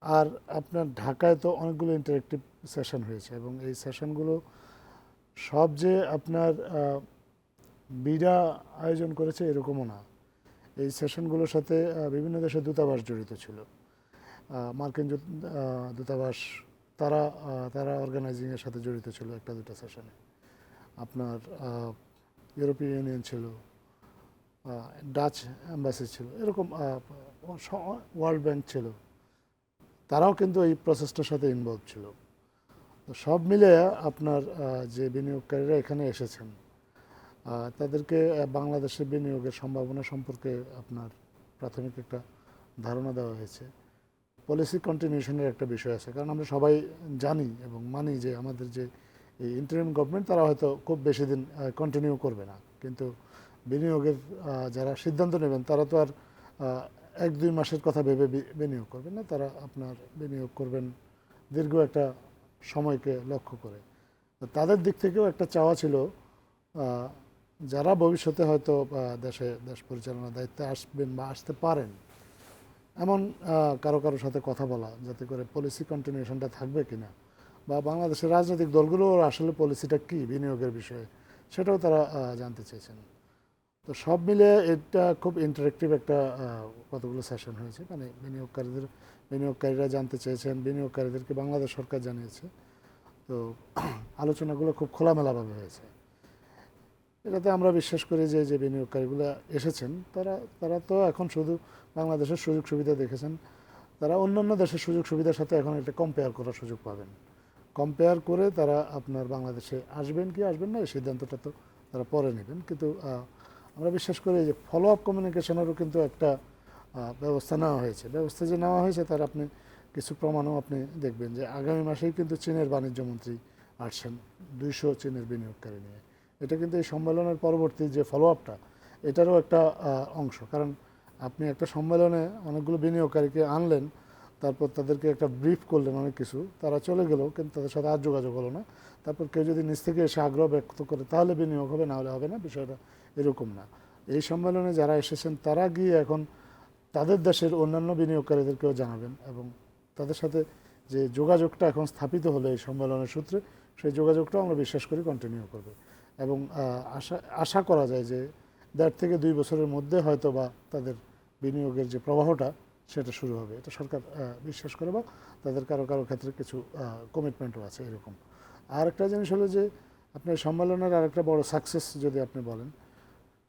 [SPEAKER 5] আর আপনার ঢাকায় তো অনেকগুলো ইন্টারেক্টিভ সেশন হয়েছে, এবং এই সেশনগুলো সব যে আপনার বিডা আয়োজন করেছে এরকমও না। এই সেশনগুলোর সাথে বিভিন্ন দেশের দূতাবাস জড়িত ছিল। মার্কিন দূতাবাস তারা অর্গানাইজিংয়ের সাথে জড়িত ছিল একটা দুটা সেশনে। আপনার ইউরোপীয় ইউনিয়ন ছিল, ডাচ অ্যাম্বাসি ছিল, এরকম ওয়ার্ল্ড ব্যাংক ছিল, তারাও কিন্তু এই প্রসেসটার সাথে ইনভলভ ছিল। তো সব মিলে আপনার যে বিনিয়োগকারীরা এখানে এসেছেন তাদেরকে বাংলাদেশে বিনিয়োগের সম্ভাবনা সম্পর্কে আপনার প্রাথমিক একটা ধারণা দেওয়া হয়েছে। পলিসি কন্টিনিউশনের একটা বিষয় আছে, কারণ আমরা সবাই জানি এবং মানি যে আমাদের যে এই ইন্টারিম গভর্নমেন্ট তারা হয়তো খুব বেশি দিন কন্টিনিউ করবে না, কিন্তু বিনিয়োগের যারা সিদ্ধান্ত নেবেন তারা তো আর 1-2 মাসের কথা ভেবে বিনিয়োগ করবেন না, তারা আপনার বিনিয়োগ করবেন দীর্ঘ একটা সময়কে লক্ষ্য করে। তাদের দিক থেকেও একটা চাওয়া ছিল যারা ভবিষ্যতে হয়তো দেশ পরিচালনার দায়িত্বে আসবেন বা আসতে পারেন, এমন কারো সাথে কথা বলা, যাতে করে পলিসি কন্টিনিউশনটা থাকবে কিনা, বা বাংলাদেশের রাজনৈতিক দলগুলোর আসলে পলিসিটা কী বিনিয়োগের বিষয়ে সেটাও তারা জানতে চেয়েছেন। তো সব মিলে এটা খুব ইন্টারেক্টিভ একটা কতগুলো সেশন হয়েছে। মানে বিনিয়োগকারীরা জানতে চেয়েছেন, বিনিয়োগকারীদেরকে বাংলাদেশ সরকার জানিয়েছে। তো আলোচনাগুলো খুব খোলামেলাভাবে হয়েছে। এটাতে আমরা বিশ্বাস করি যে বিনিয়োগকারীগুলো এসেছেন তারা তো এখন শুধু বাংলাদেশের সুযোগ সুবিধা দেখেছেন, তারা অন্যান্য দেশের সুযোগ সুবিধার সাথে এখন একটা কম্পেয়ার করার সুযোগ পাবেন। কম্পেয়ার করে তারা আপনার বাংলাদেশে আসবেন কি আসবেন না এই সিদ্ধান্তটা তো তারা পরে নেবেন। কিন্তু আমরা বিশ্বাস করি যে ফলো আপ কমিউনিকেশনেরও কিন্তু একটা ব্যবস্থা নেওয়া হয়েছে। ব্যবস্থা যে নেওয়া হয়েছে তার আপনি কিছু প্রমাণও আপনি দেখবেন যে আগামী মাসেই কিন্তু চীনের বাণিজ্য মন্ত্রী আসছেন 200 চীনের বিনিয়োগকারী নিয়ে। এটা কিন্তু এই সম্মেলনের পরবর্তী যে ফলো আপটা এটারও একটা অংশ। কারণ আপনি একটা সম্মেলনে অনেকগুলো বিনিয়োগকারীকে আনলেন, তারপর তাদেরকে একটা ব্রিফ করলেন অনেক কিছু, তারা চলে গেল, কিন্তু তাদের সাথে আর যোগাযোগ হলো না। তারপর কেউ যদি নিজ থেকে এসে আগ্রহ ব্যক্ত করে তাহলে বিনিয়োগ হবে, না হলে হবে না, বিষয়টা এরকম না। এই সম্মেলনে যারা এসেছেন তারা গিয়ে এখন তাদের দেশের অন্যান্য বিনিয়োগকারীদেরকেও জানাবেন, এবং তাদের সাথে যে যোগাযোগটা এখন স্থাপিত হলো এই সম্মেলনের সূত্রে, সেই যোগাযোগটাও আমরা বিশ্বাস করি কন্টিনিউ করবে। এবং আশা করা যায় যে 1.5 থেকে 2 বছরের মধ্যে হয়তো বা তাদের বিনিয়োগের যে প্রবাহটা সেটা শুরু হবে, এটা সরকার বিশ্বাস করে, বা তাদের কারো ক্ষেত্রে কিছু কমিটমেন্টও আছে এরকম। আর একটা জিনিস হলো যে আপনার সম্মেলনের আরেকটা বড় সাকসেস যদি আপনি বলেন,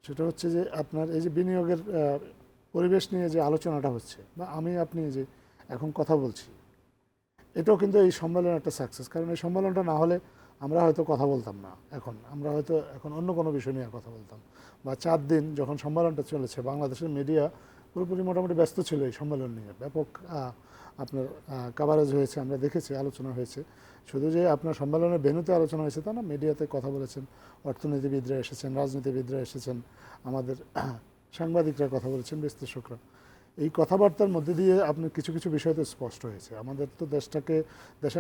[SPEAKER 5] সেটা হচ্ছে যে আপনার এই যে বিনিয়োগের পরিবেশ নিয়ে যে আলোচনাটা হচ্ছে, বা আপনি যে এখন কথা বলছি, এটাও কিন্তু এই সম্মেলনের একটা সাকসেস। কারণ এই সম্মেলনটা না হলে আমরা হয়তো কথা বলতাম না, আমরা হয়তো এখন অন্য কোনো বিষয় নিয়ে কথা বলতাম। বা 4 দিন যখন সম্মেলনটা চলেছে, বাংলাদেশের মিডিয়া পুরোপুরি মোটামুটি ব্যস্ত ছিল এই সম্মেলন নিয়ে, ব্যাপক আপনার কাভারেজ হয়েছে, আমরা দেখেছি, আলোচনা হয়েছে। শুধু যে আপনার সম্মেলনের ভেন্যুতে আলোচনা হয়েছে তা না, মিডিয়াতে কথা বলেছেন, অর্থনীতিবিদরা এসেছেন, রাজনীতিবিদরা এসেছেন, আমাদের সাংবাদিকরা কথা বলেছেন, বিশ্লেষকরা। এই কথাবার্তার মধ্যে দিয়ে আপনার কিছু কিছু বিষয় তো স্পষ্ট হয়েছে। আমাদের তো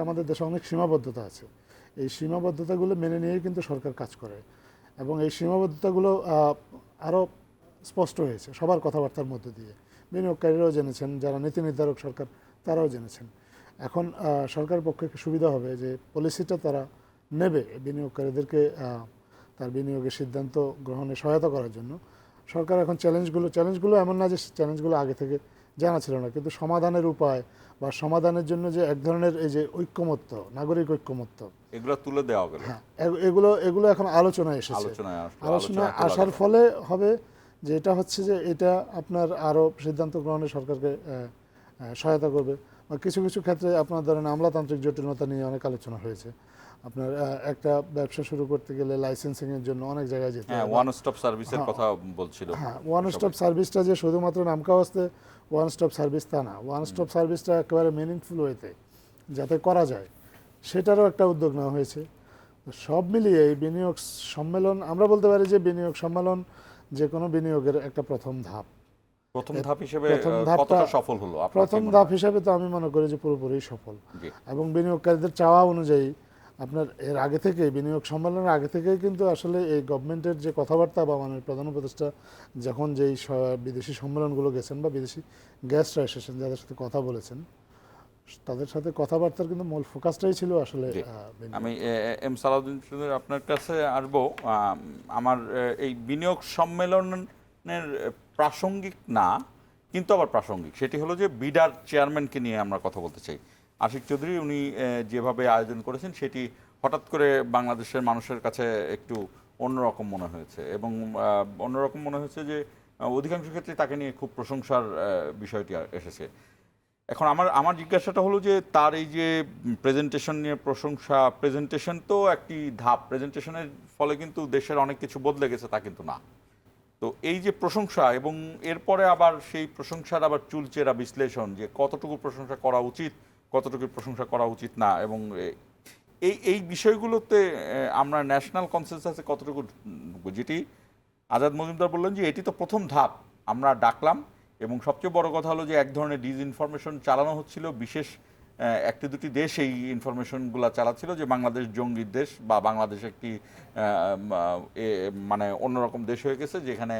[SPEAKER 5] আমাদের দেশে অনেক সীমাবদ্ধতা আছে। এই সীমাবদ্ধতাগুলো মেনে নিয়েই কিন্তু সরকার কাজ করে, এবং এই সীমাবদ্ধতাগুলো আরও স্পষ্ট হয়েছে সবার কথাবার্তার মধ্যে দিয়ে। বিনিয়োগকারীরাও জেনেছেন, যারা নীতি নির্ধারক সরকার তারাও জেনেছেন। এখন সরকারের পক্ষে সুবিধা হবে যে পলিসিটা তারা নেবে বিনিয়োগকারীদেরকে তার বিনিয়োগের সিদ্ধান্ত গ্রহণে সহায়তা করার জন্য। সরকার এখন চ্যালেঞ্জগুলো এমন না যে চ্যালেঞ্জগুলো আগে থেকে জানা ছিল না, কিন্তু সমাধানের উপায় বা সমাধানের জন্য যে এক ধরনের এই যে ঐক্যমত্য, নাগরিক ঐক্যমত্য,
[SPEAKER 1] এগুলো তুলে দেওয়া গেল।
[SPEAKER 5] হ্যাঁ, এগুলো এখন আলোচনায় এসেছে। আলোচনায়
[SPEAKER 1] আলোচনায়
[SPEAKER 5] আসার ফলে হবে যে এটা হচ্ছে যে এটা আপনার আরও সিদ্ধান্ত গ্রহণে সরকারকে সহায়তা করবে। বা কিছু কিছু ক্ষেত্রে আপনার ধরেন আমলাতান্ত্রিক জটিলতা নিয়ে অনেক আলোচনা হয়েছে। আপনার একটা ব্যবসা শুরু করতে গেলে লাইসেন্সিং এর জন্য অনেক জায়গায় যেতে হয়।
[SPEAKER 1] ওয়ান স্টপ সার্ভিসের কথা বলছিল।
[SPEAKER 5] হ্যাঁ, ওয়ান স্টপ সার্ভিসটা যে শুধুমাত্র নামকাওয়াস্তে ওয়ান স্টপ সার্ভিস তা না, ওয়ান স্টপ সার্ভিসটা একেবারে মিনিংফুল ওয়েতে যাতে করা যায় সেটারও একটা উদ্যোগ নেওয়া হয়েছে। তো সব মিলিয়ে এই বিনিয়োগ সম্মেলন, আমরা বলতে পারি যে বিনিয়োগ সম্মেলন যে কোনো বিনিয়োগের একটা প্রথম ধাপ।
[SPEAKER 1] প্রথম ধাপ হিসেবে
[SPEAKER 5] প্রথম ধাপটা
[SPEAKER 1] কতটা সফল হলো?
[SPEAKER 5] প্রথম ধাপ হিসেবে তো আমি মনে করি যে পুরোপুরি সফল। এবং বিনিয়োগকারীদের চাওয়া অনুযায়ী আপনার এর আগে থেকে, বিনিয়োগ সম্মেলনের আগে থেকেই কিন্তু আসলে এই গভর্নমেন্টের যে কথাবার্তা বা মানে প্রধান উপদেষ্টা যখন যেই বিদেশি সম্মেলনগুলো গেছেন বা বিদেশি গেস্টরা এসেছেন যাদের সাথে কথা বলেছেন, তাদের সাথে কথাবার্তার কিন্তু মূল ফোকাসটাই ছিল আসলে বিনিয়োগ।
[SPEAKER 1] আমি এম সালাউদ্দিন আপনার কাছে আসবো। আমার এই বিনিয়োগ সম্মেলনের প্রাসঙ্গিক না, কিন্তু আবার প্রাসঙ্গিক, সেটি হলো যে বিডার চেয়ারম্যানকে নিয়ে আমরা কথা বলতে চাই। আশিক চৌধুরী উনি যেভাবে আয়োজন করেছেন সেটি হঠাৎ করে বাংলাদেশের মানুষের কাছে একটু অন্যরকম মনে হয়েছে, এবং অন্যরকম মনে হয়েছে যে অধিকাংশ ক্ষেত্রে তাকে নিয়ে খুব প্রশংসার বিষয়টি এসেছে। এখন আমার জিজ্ঞাসাটা হলো যে তার এই যে প্রেজেন্টেশন নিয়ে প্রশংসা, প্রেজেন্টেশন তো একটি ধাপ, প্রেজেন্টেশনের ফলে কিন্তু দেশের অনেক কিছু বদলে গেছে তা কিন্তু না। তো এই যে প্রশংসা এবং এরপরে আবার সেই প্রশংসার আবার চুলচেরা বিশ্লেষণ, যে কতটুকু প্রশংসা করা উচিত, কতটুকু প্রশংসা করা উচিত না, এবং এই বিষয়গুলোতে আমরা ন্যাশনাল কনসেনসাসে কতটুকু, যেটি আজাদ মজুমদার বললেন যে এটি তো প্রথম ধাপ, আমরা ডাকলাম, এবং সবচেয়ে বড় কথা হলো যে এক ধরনের ডিসইনফরমেশন চালানো হচ্ছিল, বিশেষ একটি দুটি দেশ এই ইনফরমেশনগুলো চালাচ্ছিল যে বাংলাদেশ জঙ্গির দেশ বা বাংলাদেশ একটি মানে অন্যরকম দেশ হয়ে গেছে যেখানে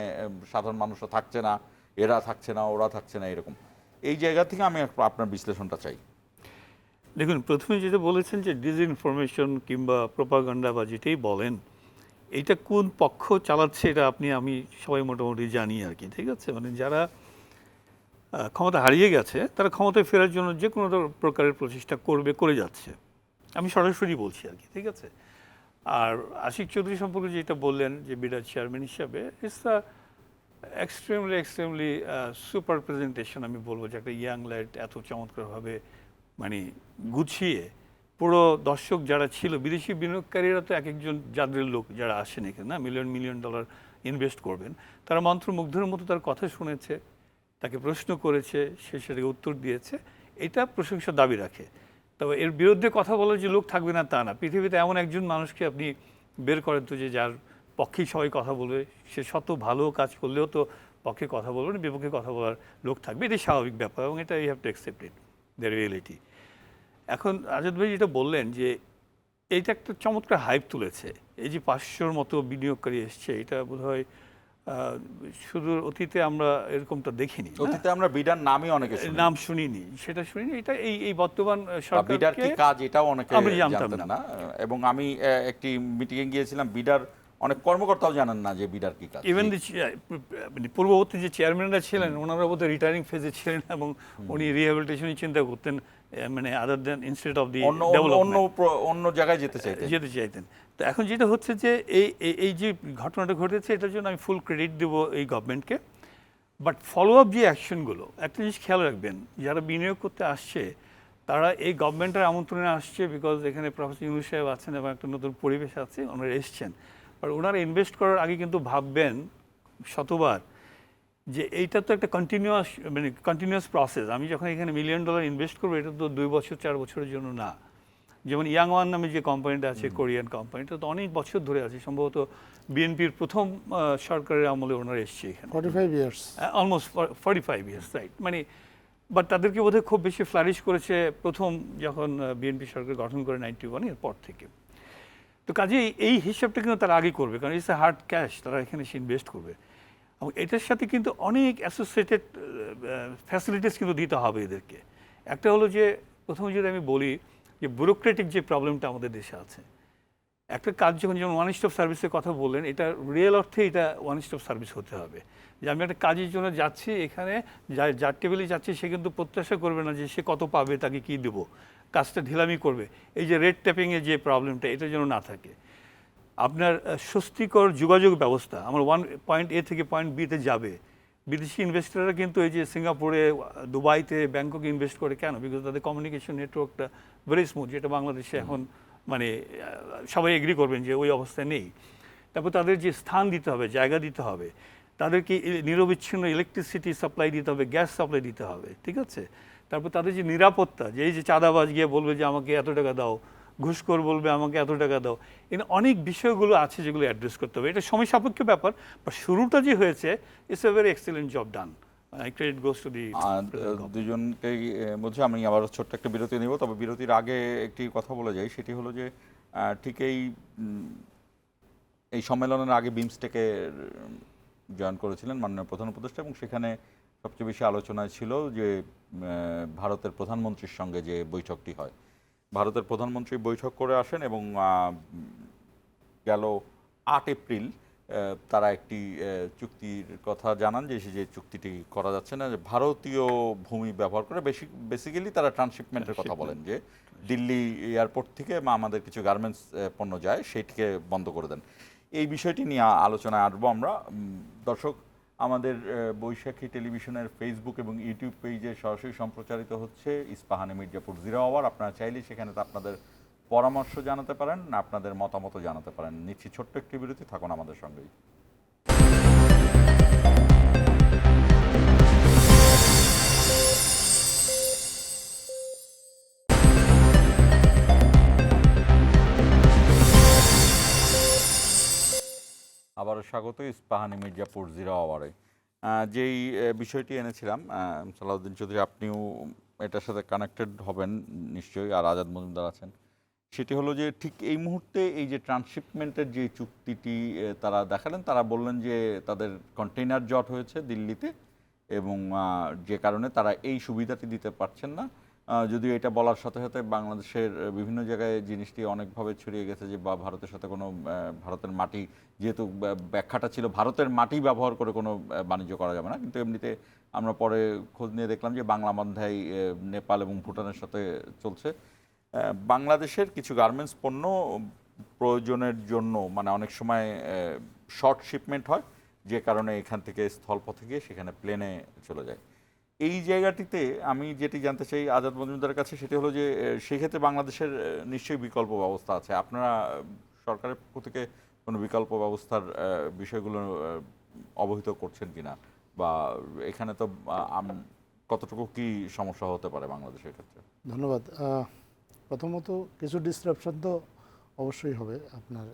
[SPEAKER 1] সাধারণ মানুষরা থাকছে না, এরা থাকছে না, ওরা থাকছে না, এরকম। এই জায়গা থেকে আমি আপনার বিশ্লেষণটা চাই।
[SPEAKER 2] দেখুন, প্রথমে যেটা বলেছেন যে ডিসইনফরমেশন কিংবা প্রোপাগান্ডা বা যেটাই বলেন, এটা কোন পক্ষ চালাচ্ছে এটা আমি সবাই মোটামুটি জানি আর কি, ঠিক আছে। মানে যারা ক্ষমতা হারিয়ে গেছে তারা ক্ষমতায় ফেরার জন্য যে কোনো প্রকারের প্রচেষ্টা করে যাচ্ছে, আমি সরাসরি বলছি আর কি, ঠিক আছে। আর আশিক চৌধুরী সম্পর্কে যেটা বললেন যে বিডার চেয়ারম্যান হিসাবে, it's a extremely super presentation. আমি বলবো যে একটা ইয়াং লাইট এত চমৎকারভাবে মানে গুছিয়ে, পুরো দর্শক যারা ছিল, বিদেশি বিনিয়োগকারীরা তো এক একজন যাদের লোক যারা আসেন এখানে না, মিলিয়ন ডলার ইনভেস্ট করবেন, তারা মন্ত্রমুগ্ধের মতো তার কথা শুনেছে, তাকে প্রশ্ন করেছে, সে সেটাকে উত্তর দিয়েছে, এটা প্রশংসা দাবি রাখে। তবে এর বিরুদ্ধে কথা বলার যে লোক থাকবে না তা না। পৃথিবীতে এমন একজন মানুষকে আপনি বের করেন তো যে যার পক্ষেই সবাই কথা বলবে, সে শত ভালো কাজ করলেও তো পক্ষে কথা বলবে না, বিপক্ষে কথা বলার লোক থাকবে, এটাই স্বাভাবিক ব্যাপার, এবং এটা you have to accept it, the reality. এখন আজাদ ভাই যেটা বললেন যে এইটা একটা চমৎকার হাইপ তুলেছে, এই যে 500-র মতো বিনিয়োগকারী এসছে, এটা বোধহয় শুধু অতীতে আমরা এরকমটা দেখিনি।
[SPEAKER 1] অতীতে আমরা বিডার নামই অনেকে
[SPEAKER 2] নাম শুনিনি, সেটা শুনিনি। এটা এই বর্তমান সরকার
[SPEAKER 1] বিডার কি কাজ এটাও অনেকে
[SPEAKER 2] আমরা জানতাম
[SPEAKER 1] না, এবং আমি একটি মিটিংয়ে গিয়েছিলাম, বিডার অনেক কর্মকর্তাও জানেন না যে বিডার কি কাজ।
[SPEAKER 2] ইভেন পূর্ববর্তী যে চেয়ারম্যানরা ছিলেন ওনারা বোধহয় রিটায়ারিং ফেজে ছিলেন, এবং উনি রিহ্যাবিলিটেশনের চিন্তা করতেন, মানে আদার দেন ইনস্টেড অফ দি
[SPEAKER 1] অন্য জায়গায় যেতে
[SPEAKER 2] চাইতেন। তো এখন যেটা হচ্ছে যে এই যে ঘটনাটা ঘটেছে, এটার জন্য আমি ফুল ক্রেডিট দেবো এই গভর্নমেন্টকে। বাট ফলো আপ যে অ্যাকশনগুলো, একটা জিনিস খেয়াল রাখবেন, যারা বিনিয়োগ করতে আসছে তারা এই গভর্নমেন্টের আমন্ত্রণে আসছে, বিকজ এখানে প্রফেসর ইউনূস সাহেব আছেন এবং একটা নতুন পরিবেশ আছে, ওনারা এসছেন। আর ওনারা ইনভেস্ট করার আগে কিন্তু ভাববেন শতবার যে এইটা তো একটা কন্টিনিউয়াস প্রসেস। আমি যখন এখানে $1 মিলিয়ন ইনভেস্ট করবো, এটা তো 2 বছর 4 বছরের জন্য না। যেমন ইয়াংওয়ান নামে যে কোম্পানিটা আছে, কোরিয়ান কোম্পানিটা তো অনেক বছর ধরে আছে, সম্ভবত বিএনপির প্রথম সরকারের আমলে ওনারা এসছে এখানে,
[SPEAKER 5] 45 ইয়ার্স।
[SPEAKER 2] Almost 45 years, right. মানে বাট তাদেরকে বোধহয় খুব বেশি ফ্লারিশ করেছে প্রথম যখন বিএনপি সরকার গঠন করে 91 এর পর থেকে। তো কাজেই এই হিসাবটা কিন্তু তারা আগে করবে, কারণ ইটস এ হার্ড ক্যাশ, তারা এখানে এসে ইনভেস্ট করবে। এবং এটার সাথে কিন্তু অনেক অ্যাসোসিয়েটেড ফ্যাসিলিটিস কিন্তু দিতে হবে এদেরকে। একটা হলো যে, প্রথমে যদি আমি বলি যে ব্যুরোক্রেটিক যে প্রবলেমটা আমাদের দেশে আছে, একটা কাজ যখন যেমন ওয়ান স্টপ সার্ভিসের কথা বললেন, এটা রিয়েল অর্থে এটা ওয়ান স্টপ সার্ভিস হতে হবে। যে আমি একটা কাজের জন্য যাচ্ছি, এখানে যার টেবিলে যাচ্ছি সে কিন্তু প্রত্যাশা করবে না যে সে কত পাবে, তাকে কী দেবো, কাজটা ঢিলামি করবে। এই যে রেড ট্যাপিংয়ের যে প্রবলেমটা, এটা যেন না থাকে। আপনার স্বস্তিকর যোগাযোগ ব্যবস্থা, আমার পয়েন্ট A থেকে পয়েন্ট B তে যাবে। বিদেশি ইনভেস্টররা কিন্তু এই যে সিঙ্গাপুরে, দুবাইতে, ব্যাংককে ইনভেস্ট করে কেন? বিকজ তাদের কমিউনিকেশন নেটওয়ার্কটা ভেরি স্মুথ, যেটা বাংলাদেশে এখন মানে সবাই এগ্রি করবেন যে ওই অবস্থায় নেই। তারপর তাদের যে স্থান দিতে হবে, জায়গা দিতে হবে, তাদেরকে নিরবিচ্ছিন্ন ইলেকট্রিসিটি সাপ্লাই দিতে হবে, গ্যাস সাপ্লাই দিতে হবে, ঠিক আছে? তারপর তাদের যে নিরাপত্তা, যে এই যে চাঁদাবাজ গিয়ে বলবে যে আমাকে এত টাকা দাও, ঘুষখোর বলবে আমাকে এত টাকা দাও, এখানে অনেক বিষয়গুলো আছে যেগুলো অ্যাড্রেস করতে হবে। এটা সময় সাপেক্ষ ব্যাপার, বা শুরুটা যে হয়েছে, it's a very excellent job done. Credit goes to the.
[SPEAKER 1] দুজনকেই বলছি, আমি আবার ছোট্ট একটা বিরতি নিব, তবে বিরতির আগে একটি কথা বলে যাই। সেটি হলো যে ঠিক এই সম্মেলনের আগে বিমস্টেকে জয়েন করেছিলেন মাননীয় প্রধান উপদেষ্টা, এবং সেখানে সবচেয়ে বেশি আলোচনায় ছিল যে ভারতের প্রধানমন্ত্রীর সঙ্গে যে বৈঠকটি হয়। ভারতের প্রধানমন্ত্রী বৈঠক করে আসেন এবং গেল 8 এপ্রিল তারা একটি চুক্তির কথা জানান, যে চুক্তিটি করা যাচ্ছে না, যে ভারতীয় ভূমি ব্যবহার করে বেসিক্যালি তারা ট্রান্সশিপমেন্টের কথা বলেন, যে দিল্লি এয়ারপোর্ট থেকে আমাদের কিছু গার্মেন্টস পণ্য যায়, সেইটিকে বন্ধ করে দেন। এই বিষয়টি নিয়ে আলোচনায় আসবো আমরা। দর্শক, আমাদের বৈশাখী টেলিভিশনের ফেসবুক এবং ইউটিউব পেজে সরাসরি সম্প্রচারিত হচ্ছে ইস্পাহানি মির্জাপুর 0 আওয়ার। আপনারা চাইলে সেখানে আপনাদের পরামর্শ জানাতে পারেন, আপনাদের মতামত জানাতে পারেন। নিচ্ছি ছোট্ট একটি বিরতি, থাকুন আমাদের সঙ্গেই। আবারও স্বাগত ইস্পাহানি মির্জাপুর 0 আওয়ারে। যেই বিষয়টি এনেছিলাম, সালাউদ্দিন চৌধুরী আপনিও এটার সাথে কানেক্টেড হবেন নিশ্চয়ই, আর আজাদ মজুমদার আছেন। সেটি হলো যে ঠিক এই মুহূর্তে এই যে ট্রান্সশিপমেন্টের যে চুক্তিটি তারা দেখালেন, তারা বললেন যে তাদের কন্টেইনার জট হয়েছে দিল্লিতে, এবং যে কারণে তারা এই সুবিধাটি দিতে পারছেন না। যদিও এটা বলার সাথে সাথে বাংলাদেশের বিভিন্ন জায়গায় জিনিসটি অনেকভাবে ছড়িয়ে গেছে, যে বা ভারতের সাথে কোনো, ভারতের মাটি, যেহেতু ব্যাখ্যাটা ছিল ভারতের মাটি ব্যবহার করে কোনো বাণিজ্য করা যাবে না, কিন্তু এমনিতে আমরা পরে খোঁজ নিয়ে দেখলাম যে বাংলা বান্ধাই নেপাল এবং ভুটানের সাথে চলছে। বাংলাদেশের কিছু গার্মেন্টস পণ্য প্রয়োজনের জন্য মানে অনেক সময় শর্ট শিপমেন্ট হয়, যে কারণে এখান থেকে স্থলপথে গিয়ে সেখানে প্লেনে চলে যায়। এই জায়গাটিতে আমি যেটি জানতে চাই আজাদ মজুমদারের কাছে, সেটি হলো যে সেক্ষেত্রে বাংলাদেশের নিশ্চয়ই বিকল্প ব্যবস্থা আছে। আপনারা সরকারের পক্ষ থেকে কোনো বিকল্প ব্যবস্থার বিষয়গুলো অবহিত করছেন কিনা, বা এখানে তো কতটুকু কি সমস্যা হতে পারে বাংলাদেশের ক্ষেত্রে?
[SPEAKER 5] ধন্যবাদ। প্রথমত কিছু ডিসরাপশন তো অবশ্যই হবে। আপনার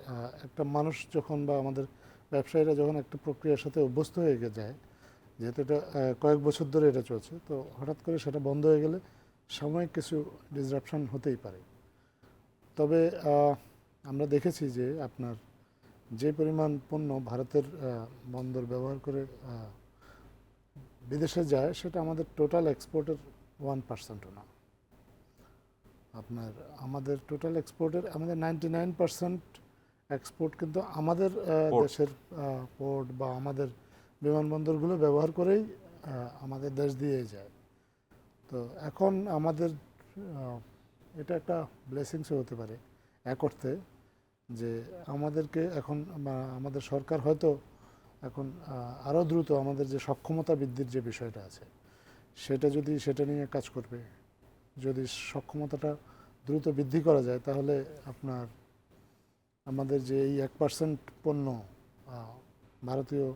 [SPEAKER 5] একটা মানুষ যখন, বা আমাদের ব্যবসায়ীরা যখন একটা প্রক্রিয়ার সাথে অভ্যস্ত হয়ে যায়, যেহেতু এটা কয়েক বছর ধরে এটা চলছে, তো হঠাৎ করে সেটা বন্ধ হয়ে গেলে সাময়িক কিছু ডিসরাপশন হতেই পারে। তবে আমরা দেখেছি যে আপনার যে পরিমাণ পণ্য ভারতের বন্দর ব্যবহার করে বিদেশে যায়, সেটা আমাদের টোটাল এক্সপোর্টের 1%ও না। আপনার আমাদের টোটাল এক্সপোর্টের আমাদের 99% এক্সপোর্ট কিন্তু আমাদের দেশের পোর্ট বা আমাদের বিমানবন্দরগুলো ব্যবহার করেই আমাদের দেশ দিয়ে যায়। তো এখন আমাদের এটা একটা ব্লেসিংসও হতে পারে এক অর্থে, যে আমাদেরকে এখন আমাদের সরকার হয়তো এখন আরও দ্রুত আমাদের যে সক্ষমতা বৃদ্ধির যে বিষয়টা আছে, সেটা নিয়ে কাজ করবে। যদি সক্ষমতাটা দ্রুত বৃদ্ধি করা যায়, তাহলে আপনার আমাদের যে এই 1% পণ্য ভারতীয়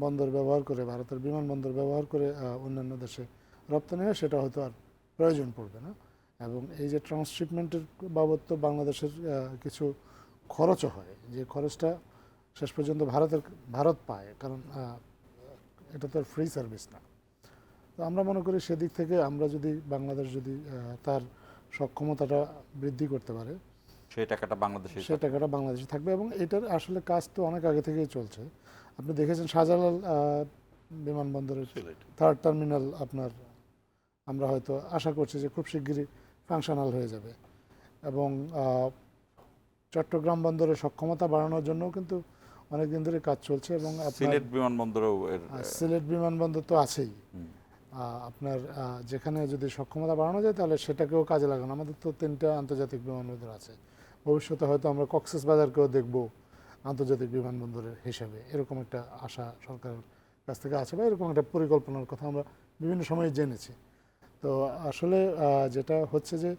[SPEAKER 5] বন্দর ব্যবহার করে, ভারতের বিমানবন্দর ব্যবহার করে অন্যান্য দেশে রপ্তানি হয়, সেটা হয়তো আর প্রয়োজন পড়বে না। এবং এই যে ট্রান্সশিপমেন্টের বাবদ তো বাংলাদেশের কিছু খরচও হয়, যে খরচটা শেষ পর্যন্ত ভারত পায়, কারণ এটা তো আর ফ্রি সার্ভিস না। তো আমরা মনে করি সেদিক থেকে আমরা যদি বাংলাদেশ যদি তার সক্ষমতাটা বৃদ্ধি করতে পারে,
[SPEAKER 1] সেই টাকাটা বাংলাদেশে
[SPEAKER 5] সে টাকাটা বাংলাদেশে থাকবে। এবং এটার আসলে কাজ তো অনেক আগে থেকেই চলছে। আপনি দেখেছেন শাহজালাল বিমানবন্দরের থার্ড টার্মিনাল আপনার, আমরা হয়তো আশা করছি যে খুব শিগগিরই ফাংশনাল হয়ে যাবে। এবং চট্টগ্রাম বন্দরের সক্ষমতা বাড়ানোর জন্যও কিন্তু অনেক দিন ধরে কাজ চলছে। এবং
[SPEAKER 1] সিলেট বিমানবন্দরেও
[SPEAKER 5] সিলেট বিমানবন্দর তো আছেই। আপনার যেখানে যদি সক্ষমতা বাড়ানো যায় তাহলে সেটাকেও কাজে লাগানো। আমাদের তো 3টা আন্তর্জাতিক বিমানবন্দর আছে, ভবিষ্যতে হয়তো আমরা কক্সবাজারকেও দেখব আন্তর্জাতিক বিমানবন্দরের হিসাবে, এরকম একটা আশা সরকারের কাছ থেকে আছে, বা এরকম একটা পরিকল্পনার কথা আমরা বিভিন্ন সময়ে জেনেছি। তো আসলে যেটা হচ্ছে যে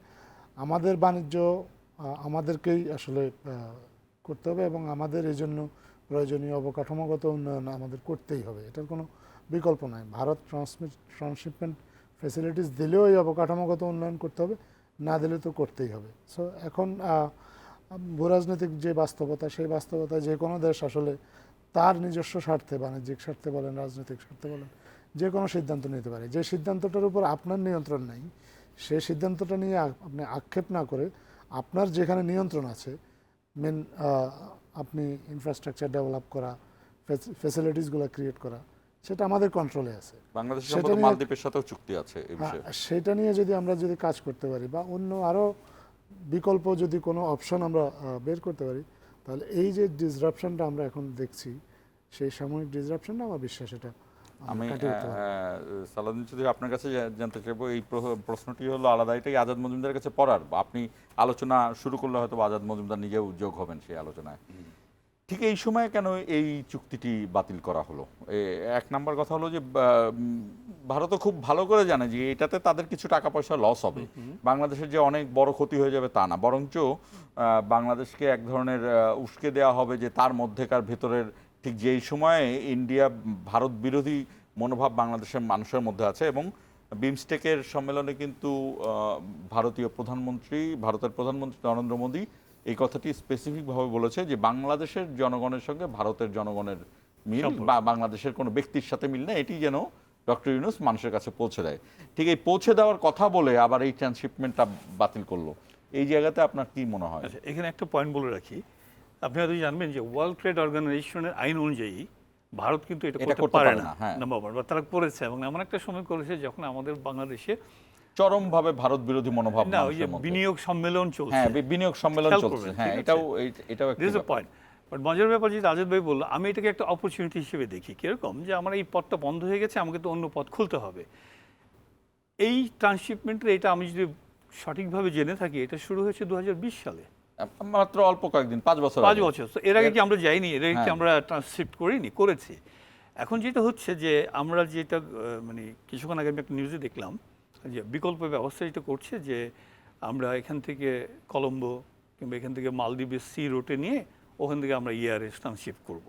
[SPEAKER 5] আমাদের বাণিজ্য আমাদেরকেই আসলে করতে হবে, এবং আমাদের এই জন্য প্রয়োজনীয় অবকাঠামোগত উন্নয়ন আমাদের করতেই হবে, এটার কোনো বিকল্প নাই। ভারত ট্রান্সশিপমেন্ট ফ্যাসিলিটিস দিলেও এই অবকাঠামোগত উন্নয়ন করতে হবে, না দিলে তো করতেই হবে। সো এখন ভূরাজনৈতিক যে বাস্তবতা, সেই বাস্তবতায় যে কোনো দেশ আসলে তার নিজস্ব স্বার্থে, বাণিজ্যিক স্বার্থে বলেন, রাজনৈতিক স্বার্থে বলেন, যে কোনো সিদ্ধান্ত নিতে পারে। যে সিদ্ধান্তটার উপর আপনার নিয়ন্ত্রণ নেই, সেই সিদ্ধান্তটা নিয়ে আপনি আক্ষেপ না করে আপনার যেখানে নিয়ন্ত্রণ আছে, মেন আপনি ইনফ্রাস্ট্রাকচার ডেভেলপ করা, ফ্যাসিলিটিসগুলো ক্রিয়েট করা, সেটা আমাদের কন্ট্রোলে আছে।
[SPEAKER 1] বাংলাদেশের মতো মালদ্বীপের সাথেও চুক্তি আছে এই বিষয়ে।
[SPEAKER 5] সেটা নিয়ে যদি আমরা কাজ করতে পারি, বা অন্য আরও বিকল্প যদি কোনো অপশন আমরা বের করতে পারি, তাহলে এই যে ডিসরাপশনটা আমরা এখন দেখছি, সেই সাময়িক ডিসরাপশনটা আমার বিশ্বাস এটা
[SPEAKER 1] আমি সালাউদ্দিন চৌধুরী আপনার কাছে জানতে চাইবো, এই প্রশ্নটি হলো আলাদা, এটাই আজাদ মজুমদারের কাছে পড়ার, আপনি আলোচনা শুরু করলে হয়তো আজাদ মজুমদার নিজেও যোগ হবেন সেই আলোচনায়। ঠিক এই সময়ে কেন এই চুক্তিটি বাতিল করা হলো? এক নাম্বার কথা হলো যে ভারতও খুব ভালো করে জানে যে এটাতে তাদের কিছু টাকা পয়সা লস হবে, বাংলাদেশের যে অনেক বড় ক্ষতি হয়ে যাবে তা না, বরঞ্চ বাংলাদেশকে এক ধরনের উস্কে দেওয়া হবে যে তার মধ্যেকার ভেতরের ঠিক যেই সময়ে ইন্ডিয়া ভারত বিরোধী মনোভাব বাংলাদেশের মানুষের মধ্যে আছে। এবং বিমস্টেকের সম্মেলনে কিন্তু ভারতের প্রধানমন্ত্রী নরেন্দ্র মোদী এই কথাটি স্পেসিফিকভাবে বলেছে যে বাংলাদেশের জনগণের সঙ্গে ভারতের জনগণের মিল, বা বাংলাদেশের কোনো ব্যক্তির সাথে মিল না, এটি যেন ডক্টর ইউনূস মানুষের কাছে পৌঁছে দেয়। ঠিক এই পৌঁছে দেওয়ার কথা বলে আবার এই ট্রান্সশিপমেন্টটা বাতিল করলো, এই জায়গাতে আপনার কি মনে হয়?
[SPEAKER 2] আচ্ছা, এখানে একটা পয়েন্ট বলে রাখি, আপনি হয়তো জানবেন যে ওয়ার্ল্ড ট্রেড অর্গানাইজেশনের আইন অনুযায়ী ভারত কিন্তু এটা করতে পারে না, নাম্বার ওয়ান। বা তারা করেছে, এবং এমন একটা সময় করেছে যখন আমাদের বাংলাদেশে
[SPEAKER 1] চরমভাবে ভারত বিরোধী মনোভাব,
[SPEAKER 2] না ওই যে বিনিয়োগ সম্মেলন চলছে,
[SPEAKER 1] হ্যাঁ বিনিয়োগ সম্মেলন চলছে, হ্যাঁ এটাও একটা
[SPEAKER 2] পয়েন্ট। বাট মজার ব্যাপার যেটা আজাদ ভাই বললো, আমি এটাকে একটা অপরচুনিটি হিসেবে দেখি। কিরকম যে আমার এই পথটা বন্ধ হয়ে গেছে, আমাকে তো অন্য পথ খুলতে হবে। এই ট্রান্সশিপমেন্টের এটা আমি যদি সঠিকভাবে জেনে থাকি, এটা শুরু হয়েছে 2020 সালে,
[SPEAKER 1] মাত্র অল্প কয়েকদিন, 5 বছর।
[SPEAKER 2] তো এর আগে কি আমরা যাইনি? এর আগে কি আমরা ট্রান্সশিপ্ট করিনি? করেছি। এখন যেটা হচ্ছে যে আমরা যেটা মানে কিছুক্ষণ আগে আমি একটা নিউজে দেখলাম যে বিকল্প ব্যবস্থা যেটা করছে, যে আমরা এখান থেকে কলম্বো কিংবা এখান থেকে মালদ্বীপের সি রুটে নিয়ে ওখান থেকে আমরা ইয়ারে ট্রান্সশিপ্ট করব।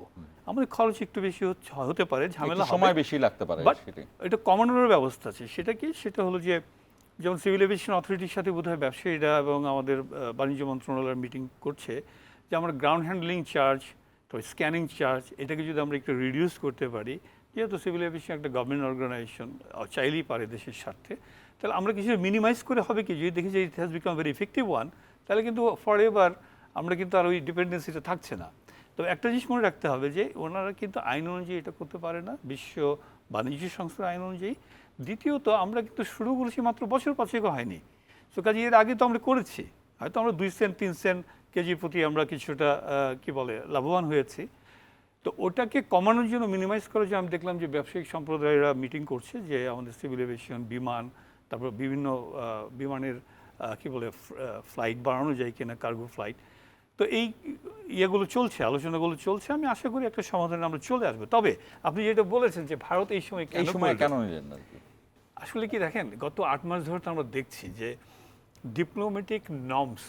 [SPEAKER 2] আমাদের খরচ একটু বেশি হতে পারে, ঝামেলা
[SPEAKER 1] সময় বেশি লাগতে পারে,
[SPEAKER 2] এটা কমানোর ব্যবস্থা আছে। সেটা কি? সেটা হলো যে যেমন সিভিল এভিয়েশন অথরিটির সাথে বোধহয় ব্যবসায়ীরা এবং আমাদের বাণিজ্য মন্ত্রণালয়ের মিটিং করছে যে আমরা গ্রাউন্ড হ্যান্ডলিং চার্জ, তো স্ক্যানিং চার্জ, এটাকে যদি আমরা একটু রিডিউস করতে পারি, যেহেতু সিভিল এভিয়েশন একটা গভর্নমেন্ট অর্গানাইজেশন, চাইলেই পারে দেশের স্বার্থে, তাহলে আমরা কিছু মিনিমাইজ করে হবে কি, যদি দেখি যে it has become very effective one, তাহলে কিন্তু ফর এভার আমরা কিন্তু আর ওই ডিপেন্ডেন্সিটা থাকছে না। তো একটা জিনিস মনে রাখতে হবে যে ওনারা কিন্তু আইন অনুযায়ী এটা করতে পারে না, বিশ্ব বাণিজ্য সংস্থার আইন অনুযায়ী। দ্বিতীয়ত আমরা কিন্তু শুরু করেছি মাত্র বছর 5 হয়নি। তো কাজে এর আগে তো আমরা করেছি, হয়তো আমরা 2 সেন্ট 3 সেন্ট কেজি প্রতি আমরা কিছুটা লাভবান হয়েছি। তো ওটাকে কমানোর জন্য, মিনিমাইজ করার জন্য আমি দেখলাম যে ব্যবসায়িক সম্প্রদায়েরা মিটিং করছে যে আমাদের সিভিল এভিয়েশন, বিমান, তারপর বিভিন্ন বিমানের ফ্লাইট বাড়ানো যায় কিনা, কার্গো ফ্লাইট। তো এই ইয়েগুলো চলছে, আলোচনাগুলো চলছে। আমি আশা করি একটা সমাধানে আমরা চলে আসবো। তবে আপনি যেটা বলেছেন যে ভারত এই সময় কেন
[SPEAKER 1] নিলেন,
[SPEAKER 2] আসলে কি দেখেন, গত 8 মাস ধরে তো আমরা দেখছি যে ডিপ্লোম্যাটিক নর্মস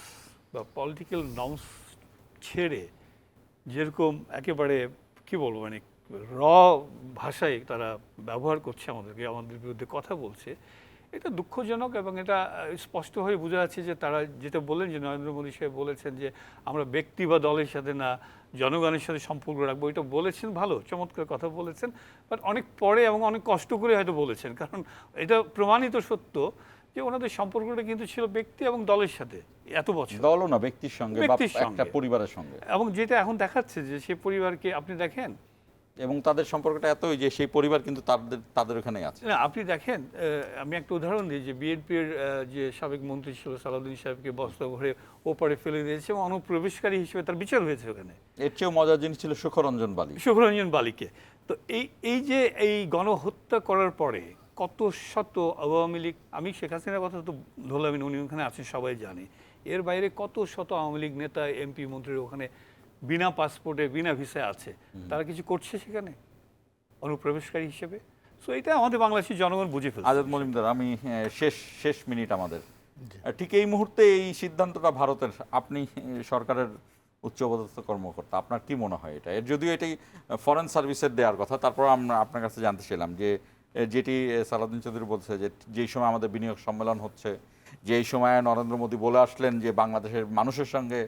[SPEAKER 2] বা পলিটিক্যাল নর্মস ছেড়ে যেরকম একেবারে র ভাষায় তারা ব্যবহার করছে আমাদেরকে, আমাদের বিরুদ্ধে কথা বলছে, এটা দুঃখজনক। এবং এটা স্পষ্ট হয়ে বোঝা যাচ্ছে যে তারা যেটা বললেন, যে নরেন্দ্র মোদী সাহেব বলেছেন যে আমরা ব্যক্তি বা দলের সাথে না, জনগণের সাথে সম্পর্ক রাখবো, এটা বলেছেন, ভালো, চমৎকার কথা বলেছেন, বাট অনেক পরে এবং অনেক কষ্ট করে হয়তো বলেছেন, কারণ এটা প্রমাণিত সত্য যে ওনাদের সম্পর্কটা কিন্তু ছিল ব্যক্তি এবং দলের সাথে এত বছর,
[SPEAKER 1] দলও না, ব্যক্তির সঙ্গে বা
[SPEAKER 2] ব্যক্তির
[SPEAKER 1] একটা
[SPEAKER 2] সঙ্গে।
[SPEAKER 1] পরিবারের সঙ্গে।
[SPEAKER 2] এবং যেটা এখন দেখাচ্ছে যে সেই পরিবারকে আপনি দেখেন,
[SPEAKER 1] এবং তাদের সম্পর্কটা এতই যে সেই পরিবার কিন্তু তাদের ওখানেই আছে।
[SPEAKER 2] না আপনি দেখেন, আমি একটা উদাহরণ দিই, যে বিএনপির যে সাবেক মন্ত্রী ছিল সালাউদ্দিন সাহেবকে বস্তা ভরে ওপারে ফেলে দিয়েছে এবং অনুপ্রবেশকারী হিসেবে তার বিচার হয়েছে ওখানে।
[SPEAKER 1] এর চেয়েও মজার জিনিস ছিল সুখরঞ্জন বালি।
[SPEAKER 2] সুখরঞ্জন বালিকে। তো এই যে এই গণহত্যা করার পরে কত শত আওয়ামী লীগ, আমি শেখ হাসিনার কথা তো ধরলাম, উনি ওখানে আছেন সবাই জানে, এর বাইরে কত শত আওয়ামী লীগ নেতা, এমপি, মন্ত্রী ওখানে বিনা পাসপোর্টে, বিনা ভিসায় আছে, তারা কিছু করছে সেখানে অনুপ্রবেশকারী হিসেবে। সো এটা আমাদের বাংলাদেশের জনগণ বুঝে ফেলছে।
[SPEAKER 1] আজাদ মজুমদার, আমি শেষ মিনিট আমাদের, ঠিক এই মুহূর্তে এই সিদ্ধান্তটা ভারতের, আপনি সরকারের উচ্চপদস্থ কর্মকর্তা, আপনার কি মনে হয় এটা? এর যদিও এটাই ফরেন সার্ভিসের দেওয়ার কথা, তারপর আমরা আপনার কাছে জানতে চাইলাম যে যেটি সালাউদ্দিন চৌধুরী বলছে যে যেই সময় আমাদের বিনিয়োগ সম্মেলন হচ্ছে, যেই সময় নরেন্দ্র মোদী বলে আসলেন যে বাংলাদেশের মানুষের সঙ্গে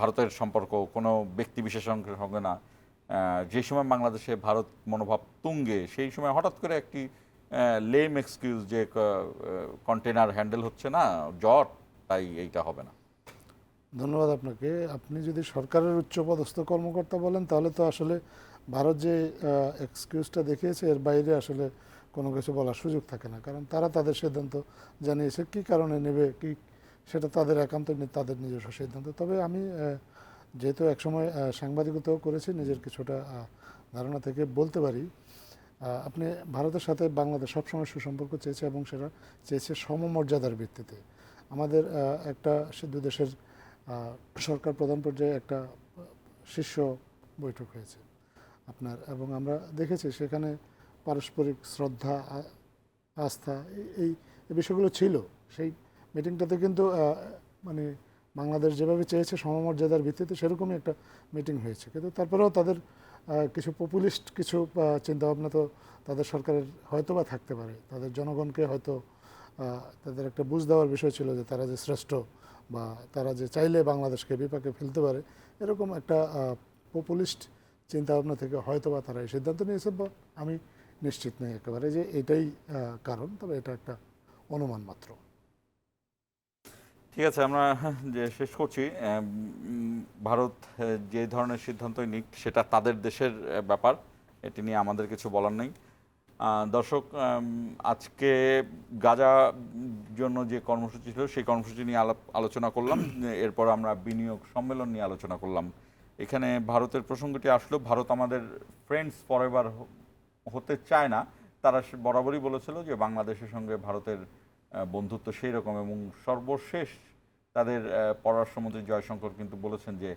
[SPEAKER 1] ভারতের সম্পর্ক কোনো ব্যক্তি বিশেষের সঙ্গে না, যে সময় বাংলাদেশে ভারত মনোভাব তুঙ্গে, সেই সময় হঠাৎ করে একটি লেম এক্সকিউজ যে কন্টেনার হ্যান্ডেল হচ্ছে না, জট, তাই এইটা হবে না।
[SPEAKER 5] ধন্যবাদ আপনাকে। আপনি যদি সরকারের উচ্চপদস্থ কর্মকর্তা বলেন, তাহলে তো আসলে ভারত যে এক্সকিউজটা দেখিয়েছে এর বাইরে আসলে কোনো কিছু বলার সুযোগ থাকে না, কারণ তারা তাদের সিদ্ধান্ত জানিয়েছে, কী কারণে নেবে কি সেটা তাদের একান্ত, তাদের নিজস্ব সিদ্ধান্ত। তবে আমি যেহেতু একসময় সাংবাদিকতাও করেছি, নিজের কিছুটা ধারণা থেকে বলতে পারি, আপনি ভারতের সাথে বাংলাদেশ সবসময় সুসম্পর্ক চেয়েছে এবং সেটা চেয়েছে সমমর্যাদার ভিত্তিতে। আমাদের একটা দুই দেশের সরকার প্রধান পর্যায়ে একটা শীর্ষ বৈঠক হয়েছে আপনার, এবং আমরা দেখেছি সেখানে পারস্পরিক শ্রদ্ধা, আস্থা, এই বিষয়গুলো ছিল। সেই মিটিংটাতে কিন্তু মানে বাংলাদেশ যেভাবে চেয়েছে সমমর্যাদার ভিত্তিতে, সেরকমই একটা মিটিং হয়েছে। কিন্তু তারপরেও তাদের কিছু পপুলিস্ট কিছু চিন্তাভাবনা তো তাদের সরকারের হয়তো বা থাকতে পারে, তাদের জনগণকে হয়তো তাদের একটা বুঝ দেওয়ার বিষয় ছিল যে তারা যে শ্রেষ্ঠ, বা তারা যে চাইলে বাংলাদেশকে বিপাকে ফেলতে পারে, এরকম একটা পপুলিস্ট চিন্তাভাবনা থেকে হয়তো বা তারা এই সিদ্ধান্ত নিয়েছে, বা আমি নিশ্চিত নই একেবারে যে এটাই কারণ, তবে এটা একটা অনুমান মাত্র।
[SPEAKER 1] ঠিক আছে, আমরা যে শেষ করছি। ভারত যে ধরনের সিদ্ধান্তই নিক, সেটা তাদের দেশের ব্যাপার, এটি নিয়ে আমাদের কিছু বলার নেই। দর্শক, আজকে গাজা জন্য যে কর্মসূচি ছিল সেই কর্মসূচি নিয়ে আলোচনা করলাম, এরপর আমরা বিনিয়োগ সম্মেলন নিয়ে আলোচনা করলাম। এখানে ভারতের প্রসঙ্গটি আসলো। ভারত আমাদের ফ্রেন্ডস ফরএভার হতে চায় না, তারা বরাবরই বলেছিল যে বাংলাদেশের সঙ্গে ভারতের বন্ধুত্ব সেই রকম, এবং সর্বশেষ তাদের পররাষ্ট্রমন্ত্রী জয়শঙ্কর কিন্তু বলেছেন যে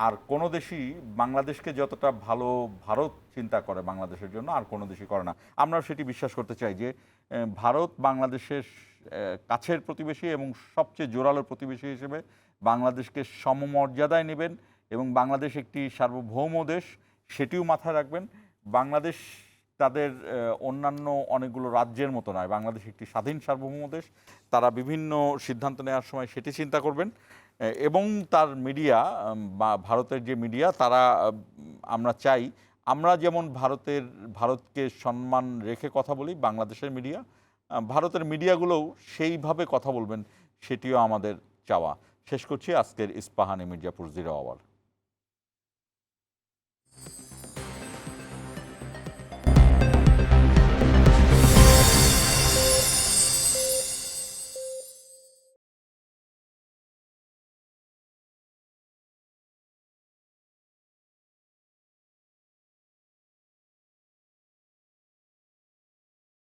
[SPEAKER 1] আর কোনো দেশই বাংলাদেশকে যতটা ভালো ভারত চিন্তা করে বাংলাদেশের জন্য, আর কোনো দেশই করে না। আমরা সেটি বিশ্বাস করতে চাই যে ভারত বাংলাদেশের কাছের প্রতিবেশী এবং সবচেয়ে জোরালো প্রতিবেশী হিসেবে বাংলাদেশকে সমমর্যাদায় নেবেন, এবং বাংলাদেশ একটি সার্বভৌম দেশ, সেটিও মাথায় রাখবেন। বাংলাদেশ তাদের অন্যান্য অনেকগুলো রাজ্যের মতো নয়, বাংলাদেশ একটি স্বাধীন সার্বভৌম দেশ। তারা বিভিন্ন সিদ্ধান্ত নেওয়ার সময় সেটি চিন্তা করবেন, এবং তার মিডিয়া বা ভারতের যে মিডিয়া, তারা, আমরা চাই আমরা যেমন ভারতকে সম্মান রেখে কথা বলি, বাংলাদেশের মিডিয়া, ভারতের মিডিয়াগুলোও সেইভাবে কথা বলবেন, সেটিও আমাদের চাওয়া। শেষ করছি আজকের ইস্পাহানি মির্জাপুর 0 আওয়ার।